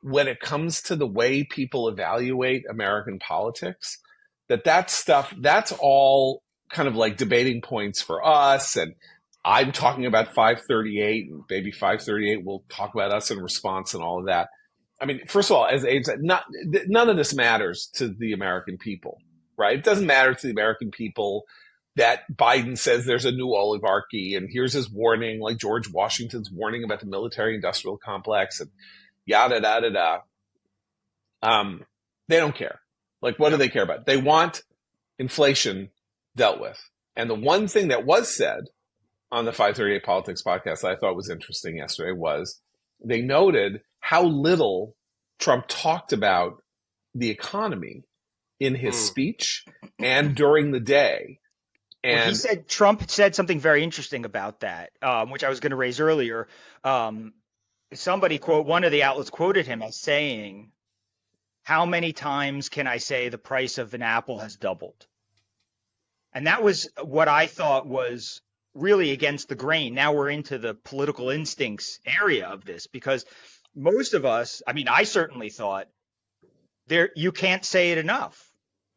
when it comes to the way people evaluate American politics, that stuff, that's all kind of like debating points for us. And I'm talking about 538, and maybe 538 will talk about us in response and all of that. I mean, first of all, as Abe said, none of this matters to the American people, right? It doesn't matter to the American people that Biden says there's a new oligarchy, and here's his warning, like George Washington's warning about the military-industrial complex, and yada, yada, yada. They don't care. Like, what do they care about? They want inflation dealt with. And the one thing that was said on the 538 Politics podcast that I thought was interesting yesterday was they noted how little Trump talked about the economy in his speech and during the day. And Well, he said Trump said something very interesting about that, which I was going to raise earlier. Somebody one of the outlets quoted him as saying, "How many times can I say the price of an apple has doubled?" And that was what I thought was really against the grain. Now we're into the political instincts area of this, because most of us, I mean, I certainly thought you can't say it enough,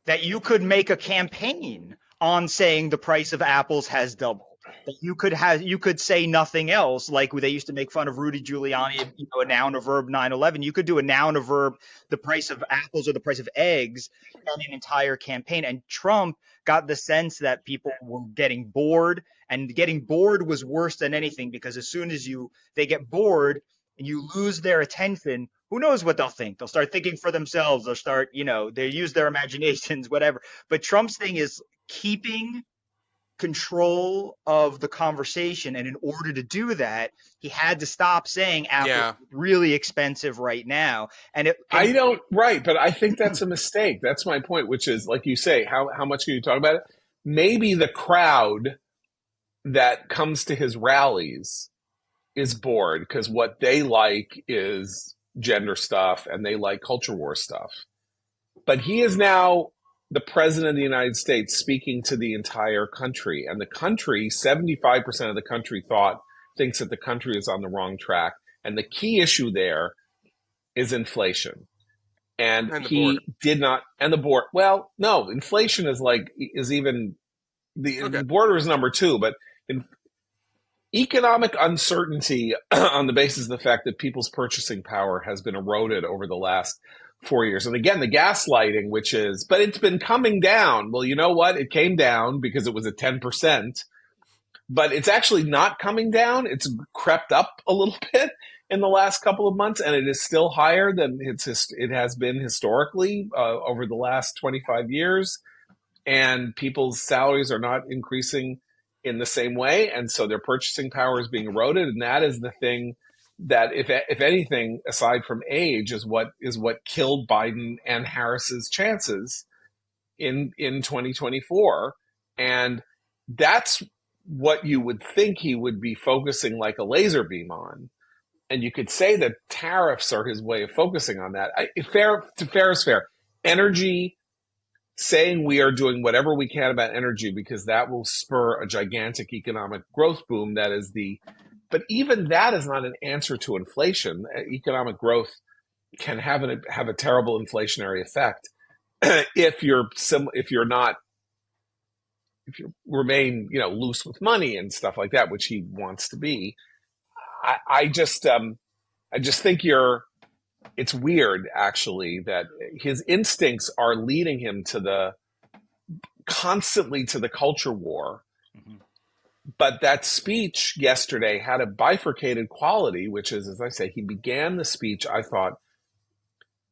that you could make a campaign on saying the price of apples has doubled. That you could say nothing else, like they used to make fun of Rudy Giuliani, a noun, a verb, 9/11. You could do a noun, a verb, the price of apples or the price of eggs, and an entire campaign. And Trump got the sense that people were getting bored, and getting bored was worse than anything, because as soon as they get bored and you lose their attention, who knows what they'll think? They'll start thinking for themselves. They'll start, they use their imaginations, whatever. But Trump's thing is keeping control of the conversation, and in order to do that, he had to stop saying Apple's really expensive right now. But I think that's a mistake. That's my point, which is, like you say, how much can you talk about it? Maybe the crowd that comes to his rallies is bored because what they like is gender stuff and they like culture war stuff. But he is now the president of the United States speaking to the entire country. And the country, 75% of the country thinks that the country is on the wrong track. And the key issue there is inflation. And he did not, and the border. Well, no, inflation is even, the border is number two, but economic uncertainty on the basis of the fact that people's purchasing power has been eroded over the last 4 years. And again, the gaslighting, but it's been coming down. Well, you know what? It came down because it was at 10%, but it's actually not coming down. It's crept up a little bit in the last couple of months, and it is still higher than it has been historically over the last 25 years. And people's salaries are not increasing in the same way. And so their purchasing power is being eroded. And that is the thing that, if anything, aside from age, is what killed Biden and Harris's chances in 2024. And that's what you would think he would be focusing like a laser beam on. And you could say that tariffs are his way of focusing on that. Fair is fair. Energy, saying we are doing whatever we can about energy because that will spur a gigantic economic growth boom. But even that is not an answer to inflation. Economic growth can have a terrible inflationary effect if you remain loose with money and stuff like that, which he wants to be. I just think it's weird actually that his instincts are leading him constantly to the culture war. Mm-hmm. But that speech yesterday had a bifurcated quality, which is, as I say, he began the speech, I thought,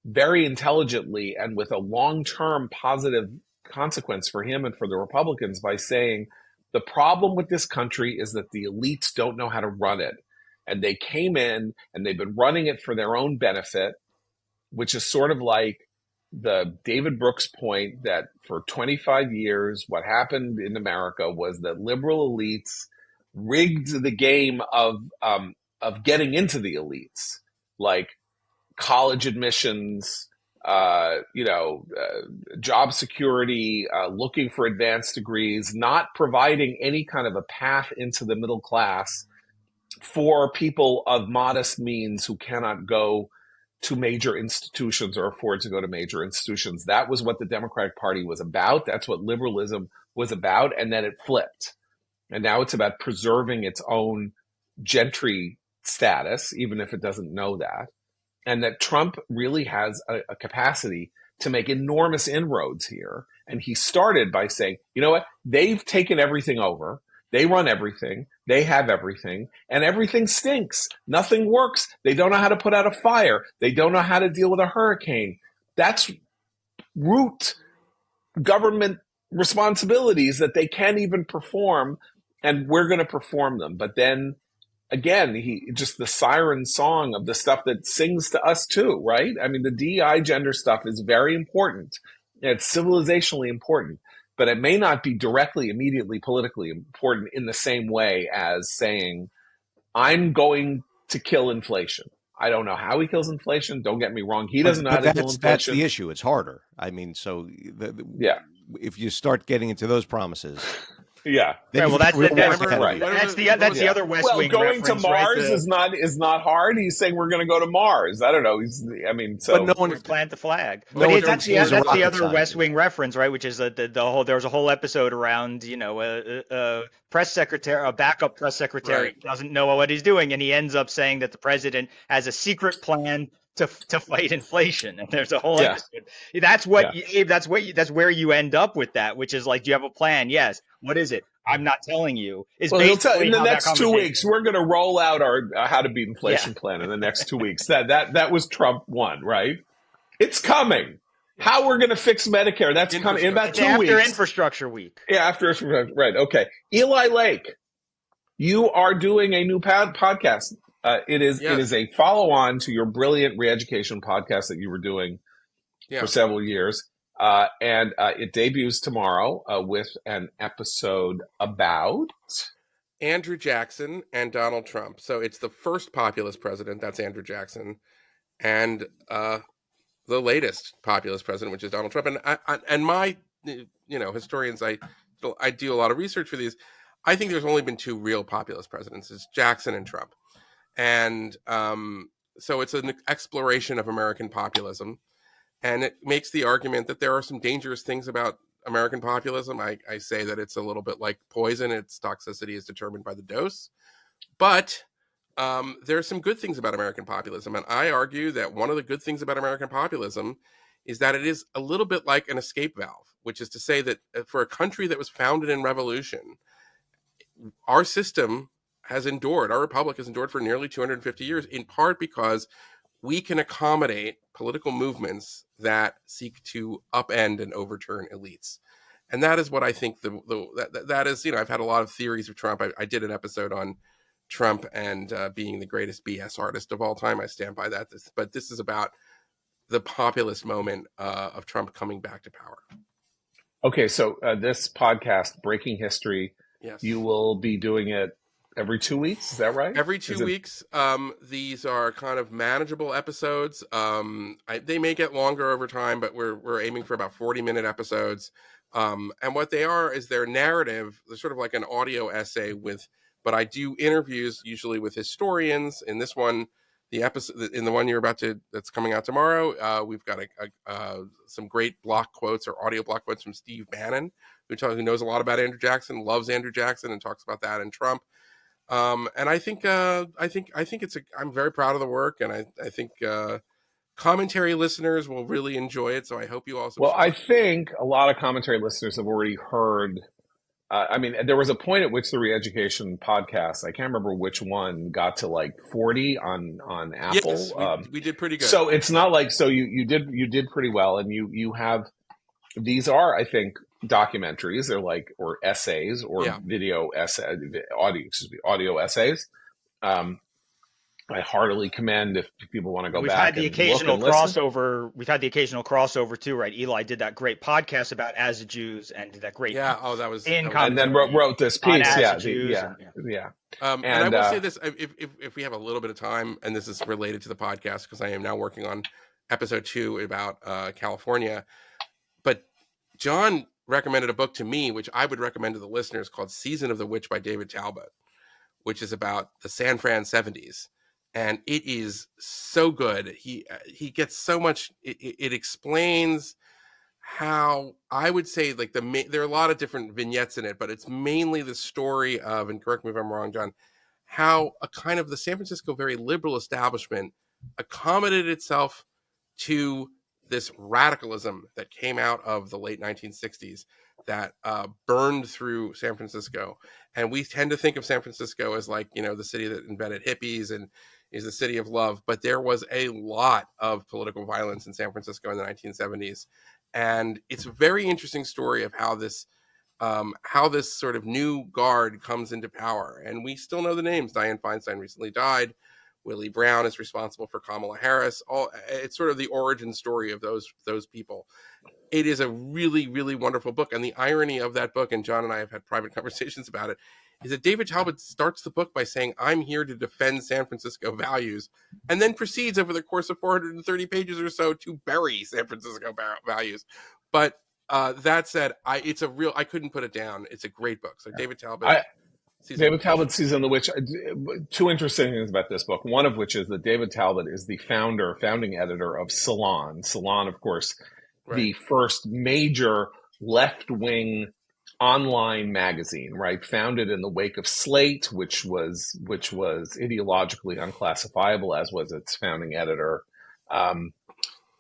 very intelligently and with a long-term positive consequence for him and for the Republicans by saying, the problem with this country is that the elites don't know how to run it. And they came in and they've been running it for their own benefit, which is sort of like the David Brooks point that for 25 years, what happened in America was that liberal elites rigged the game of getting into the elites, like college admissions, job security, looking for advanced degrees, not providing any kind of a path into the middle class for people of modest means who cannot go to major institutions or afford to go to major institutions. That was what the Democratic Party was about. That's what liberalism was about. And then it flipped. And now it's about preserving its own gentry status, even if it doesn't know that. And that Trump really has a capacity to make enormous inroads here. And he started by saying, you know what? They've taken everything over. They run everything. They have everything. And everything stinks. Nothing works. They don't know how to put out a fire. They don't know how to deal with a hurricane. That's root government responsibilities that they can't even perform. And we're going to perform them. But then again, just the siren song of the stuff that sings to us too, right? I mean, the DEI gender stuff is very important. It's civilizationally important, but it may not be directly, immediately politically important in the same way as saying, I'm going to kill inflation. I don't know how he kills inflation. Don't get me wrong. He doesn't know how to kill inflation. That's the issue. It's harder. I mean, if you start getting into those promises. Yeah. Right, well, that's the other West Wing going reference, to Mars right? is not hard. He's saying we're going to go to Mars. I don't know. But no one plant the flag. But that's the other West Wing reference, right? Which is the whole. There was a whole episode around a press secretary, a backup press secretary, doesn't know what he's doing, and he ends up saying that the president has a secret plan to fight inflation, and there's a whole episode. That's where you end up with that, which is like, do you have a plan? Yes. What is it? I'm not telling you. He'll tell in the next 2 weeks. We're going to roll out our how to beat inflation plan in the next 2 weeks. That was Trump 1, right? It's coming. How we're going to fix Medicare? That's coming in about 2 weeks. After Infrastructure Week. Yeah, after right. Okay, Eli Lake, you are doing a new podcast. It is a follow-on to your brilliant re-education podcast that you were doing for several years. And it debuts tomorrow with an episode about Andrew Jackson and Donald Trump. So it's the first populist president, that's Andrew Jackson, and the latest populist president, which is Donald Trump. And my historians, I do a lot of research for these. I think there's only been 2 real populist presidents. It's Jackson and Trump. And so it's an exploration of American populism. And it makes the argument that there are some dangerous things about American populism. I say that it's a little bit like poison. Its toxicity is determined by the dose. But there are some good things about American populism. And I argue that one of the good things about American populism is that it is a little bit like an escape valve, which is to say that for a country that was founded in revolution, our system has endured, our republic has endured for nearly 250 years, in part because we can accommodate political movements that seek to upend and overturn elites. And that is what I think that is, I've had a lot of theories of Trump. I did an episode on Trump and being the greatest BS artist of all time. I stand by that. But this is about the populist moment of Trump coming back to power. Okay, so this podcast, Breaking History, Yes. You will be doing it every 2 weeks. Is that right? Every 2 weeks. These are kind of manageable episodes. They may get longer over time, but we're aiming for about 40-minute episodes. And what they are is their narrative. They're sort of like an audio essay but I do interviews usually with historians. In this one, the episode in the one that's coming out tomorrow, we've got some great block quotes or audio block quotes from Steve Bannon, who knows a lot about Andrew Jackson, loves Andrew Jackson, and talks about that and Trump. And I think I'm very proud of the work, and I think commentary listeners will really enjoy it. So I hope you all Well, I subscribe. think a lot of commentary listeners have already heard. I mean, there was a point at which the Reeducation podcast, I can't remember which one, got to like 40 on Apple. Yes, we did pretty good. So it's not like you did pretty well, and you have these are, I think, documentaries. They're like or essays or video audio essays. I heartily commend if people want to go back and look and listen. We've had the occasional crossover too, right? Eli did that great podcast about As the Jews and did that great and then wrote this piece. And I will say this: if we have a little bit of time, and this is related to the podcast because I am now working on episode 2 about California, but John recommended a book to me, which I would recommend to the listeners, called "Season of the Witch" by David Talbot, which is about the San Fran 70s. And it is so good. He gets so much. It explains how, I would say, like there are a lot of different vignettes in it, but it's mainly the story of, and correct me if I'm wrong, John, how a kind of the San Francisco very liberal establishment accommodated itself to this radicalism that came out of the late 1960s that burned through San Francisco. And we tend to think of San Francisco as like, the city that invented hippies and is the city of love. But there was a lot of political violence in San Francisco in the 1970s. And it's a very interesting story of how this sort of new guard comes into power. And we still know the names. Dianne Feinstein recently died. Willie Brown is responsible for Kamala Harris. It's sort of the origin story of those people. It is a really, really wonderful book. And the irony of that book, and John and I have had private conversations about it, is that David Talbot starts the book by saying, "I'm here to defend San Francisco values," and then proceeds over the course of 430 pages or so to bury San Francisco values. But that said, I couldn't put it down. It's a great book. So David Talbot. David Talbot's Season of the Witch. Two interesting things about this book. One of which is that David Talbot is the founding editor of Salon. Salon, of course, the first major left-wing online magazine, right? Founded in the wake of Slate, which was ideologically unclassifiable, as was its founding editor,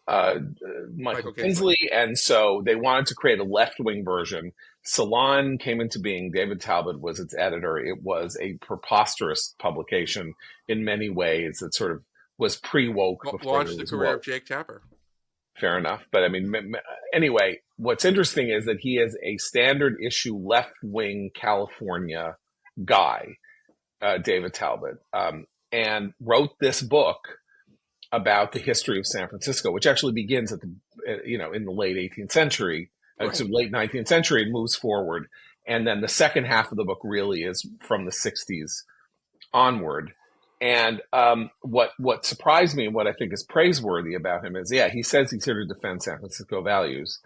Michael Kinsley. And so they wanted to create a left-wing version. Salon came into being. David Talbot was its editor. It was a preposterous publication in many ways. It sort of was pre-woke. Launched the career of Jake Tapper. Fair enough. But I mean, anyway, what's interesting is that he is a standard issue left-wing California guy, David Talbot, and wrote this book about the history of San Francisco, which actually begins at in the late 18th century, to late 19th century, and moves forward. And then the second half of the book really is from the 60s onward. And what surprised me and what I think is praiseworthy about him is, he says he's here to defend San Francisco values,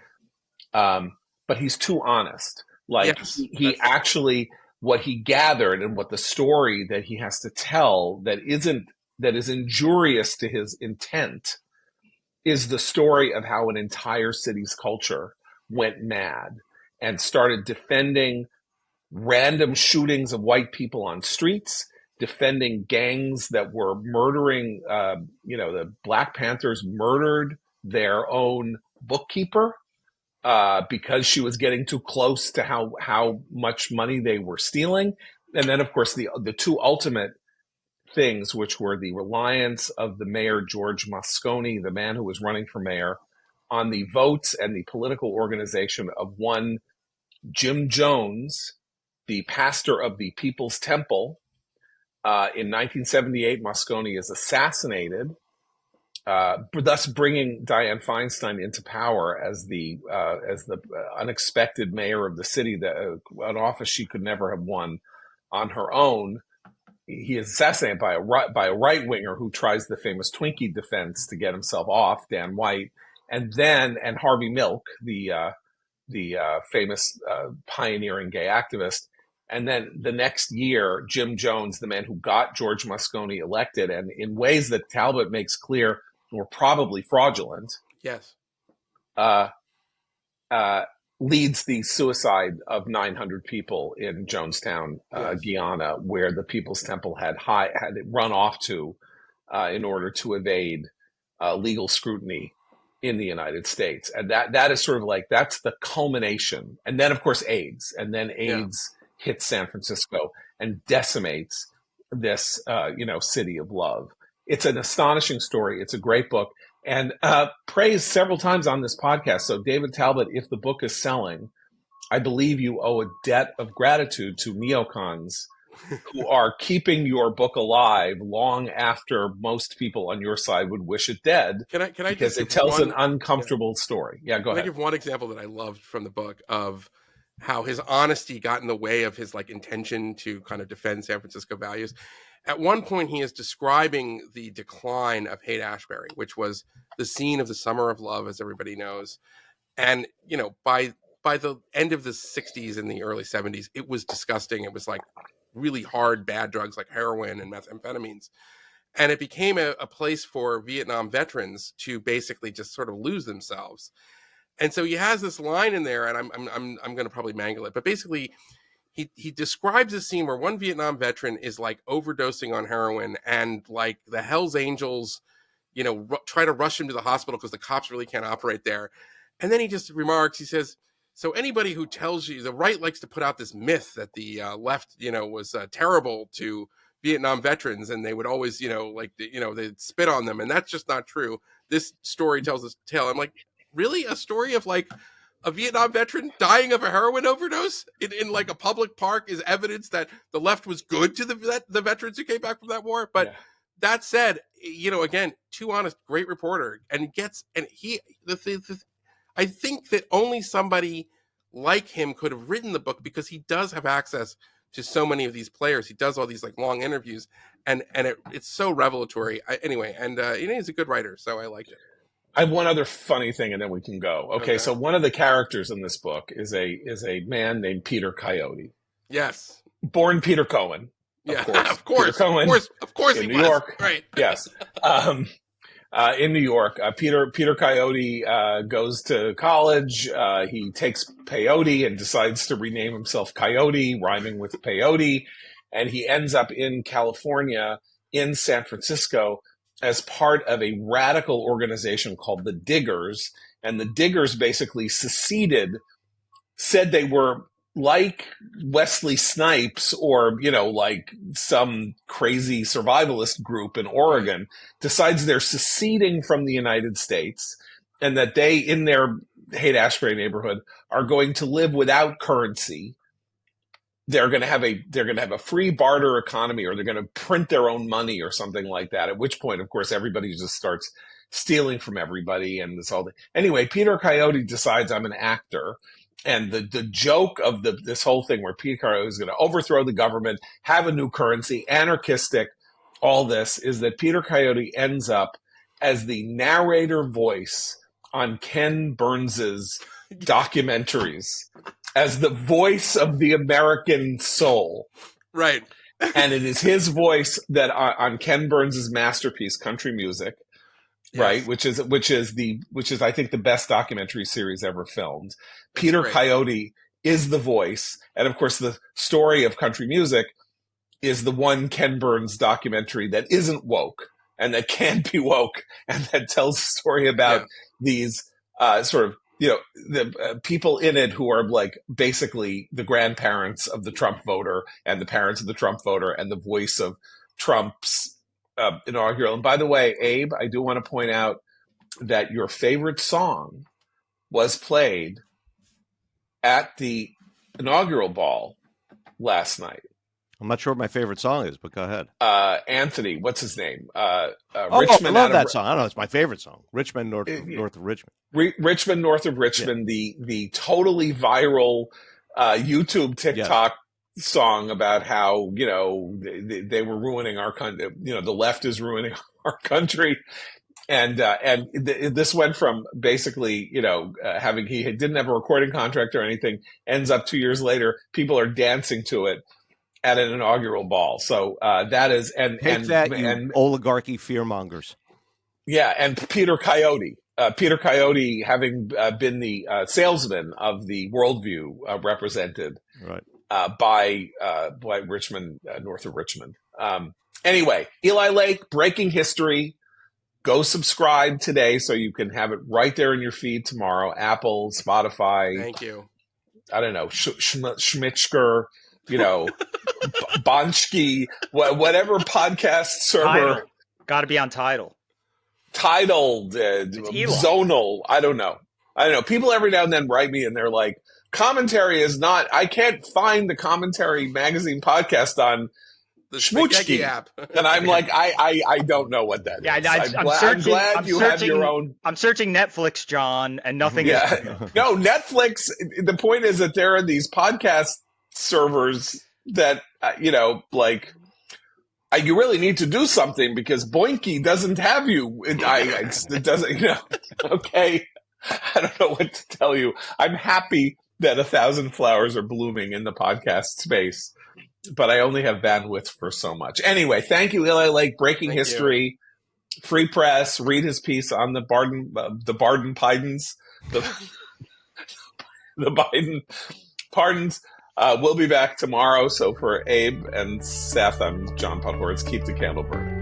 but he's too honest. Like he actually, what he gathered and what the story that he has to tell that is injurious to his intent is the story of how an entire city's culture went mad and started defending random shootings of white people on streets, defending gangs that were murdering, the Black Panthers murdered their own bookkeeper because she was getting too close to how much money they were stealing. And then, of course, the two ultimate things, which were the reliance of the mayor, George Moscone, the man who was running for mayor, on the votes and the political organization of one Jim Jones, the pastor of the People's Temple. In 1978, Moscone is assassinated, thus bringing Dianne Feinstein into power as the unexpected mayor of the city, that an office she could never have won on her own. He is assassinated by a right winger who tries the famous Twinkie defense to get himself off, Dan White, and Harvey Milk, the famous pioneering gay activist. And then the next year, Jim Jones, the man who got George Moscone elected, and in ways that Talbot makes clear were probably fraudulent, Yes. Leads the suicide of 900 people in Jonestown, Yes. Guyana, where the People's Temple had run off to in order to evade legal scrutiny in the United States. And that is sort of like, that's the culmination. And then, of course, AIDS. And then AIDS hits San Francisco and decimates this, city of love. It's an astonishing story. It's a great book. And praised several times on this podcast. So, David Talbot, if the book is selling, I believe you owe a debt of gratitude to neocons who are keeping your book alive long after most people on your side would wish it dead. Can I because just it tells an uncomfortable story. Yeah, go ahead. Can I give one example that I loved from the book of how his honesty got in the way of his intention to kind of defend San Francisco values? At one point, he is describing the decline of Haight-Ashbury, which was the scene of the Summer of Love, as everybody knows. And, by the end of the 60s and the early 70s, it was disgusting. It was like really hard, bad drugs like heroin and methamphetamines. And it became a place for Vietnam veterans to basically just sort of lose themselves. And so he has this line in there, and I'm going to probably mangle it, but basically he describes a scene where one Vietnam veteran is overdosing on heroin, and the Hells Angels, try to rush him to the hospital because the cops really can't operate there. And then he just remarks, he says, so anybody who tells you, the right likes to put out this myth that the left, was terrible to Vietnam veterans, and they would always, they'd spit on them. And that's just not true. This story tells this tale. I'm like, really? A story of a Vietnam veteran dying of a heroin overdose in a public park is evidence that the left was good to the veterans who came back from that war. But that said, again, too honest, great reporter, and I think that only somebody like him could have written the book, because he does have access to so many of these players. He does all these long interviews, and it's so revelatory. He's a good writer, so I liked it. I have one other funny thing, and then we can go. Okay, so one of the characters in this book is a man named Peter Coyote. Yes. Born Peter Cohen. Of course. Peter Cohen, of course in he New was. York. Right. Yes. In New York, Peter Coyote goes to college. He takes peyote and decides to rename himself Coyote, rhyming with peyote. And he ends up in California, in San Francisco, as part of a radical organization called the Diggers. And the Diggers basically said they were like Wesley Snipes, or, some crazy survivalist group in Oregon, decides they're seceding from the United States, and that they, in their Haight-Ashbury neighborhood, are going to live without currency. They're going to have a free barter economy, or they're going to print their own money or something like that. At which point, of course, everybody just starts stealing from everybody, and this whole thing. Anyway, Peter Coyote decides, I'm an actor. And the joke of this whole thing, where Peter Coyote is going to overthrow the government, have a new currency, anarchistic, all this, is that Peter Coyote ends up as the narrator voice on Ken Burns's documentaries, as the voice of the American soul. Right. And it is his voice that on Ken Burns's masterpiece, Country Music, right, which is I think the best documentary series ever filmed. Peter Coyote is the voice, and of course the story of Country Music is the one Ken Burns documentary that isn't woke and that can't be woke, and that tells a story about these the people in it who are basically the grandparents of the Trump voter and the parents of the Trump voter and the voice of Trump's inaugural. And by the way, Abe, I do want to point out that your favorite song was played at the inaugural ball last night. I'm not sure what my favorite song is, but go ahead. Anthony, what's his name? I Richmond. love that song. I don't know. It's my favorite song. Richmond, north of Richmond. Richmond, north of Richmond. Yeah. The totally viral YouTube, TikTok song about how they were ruining our country. The left is ruining our country. And this went from basically, he didn't have a recording contract or anything, ends up 2 years later, people are dancing to it at an inaugural ball. So that is, and oligarchy fearmongers. Yeah, and Peter Coyote, having been the salesman of the worldview represented by Richmond, north of Richmond. Anyway, Eli Lake, breaking history. Go subscribe today so you can have it right there in your feed tomorrow. Apple, Spotify. Thank you. I don't know, Schmitschker, Bonchki, whatever podcast server. Got to be on Tidal. Zonal. I don't know. People every now and then write me and they're like, commentary is not, I can't find the commentary magazine podcast on the Schmutchki app. And I'm like, I don't know what that is. I'm glad you have your own. I'm searching Netflix, John, and nothing is. No, Netflix. The point is that there are these podcast servers that, you really need to do something because Boinky doesn't have you. It doesn't, okay. I don't know what to tell you. I'm happy that 1,000 flowers are blooming in the podcast space, but I only have bandwidth for so much. Anyway, thank you, Eli Lake, breaking history, free press, read his piece on the Biden-Pidens, the Biden pardons. We'll be back tomorrow. So for Abe and Seth, I'm John Podhoretz. Keep the candle burning.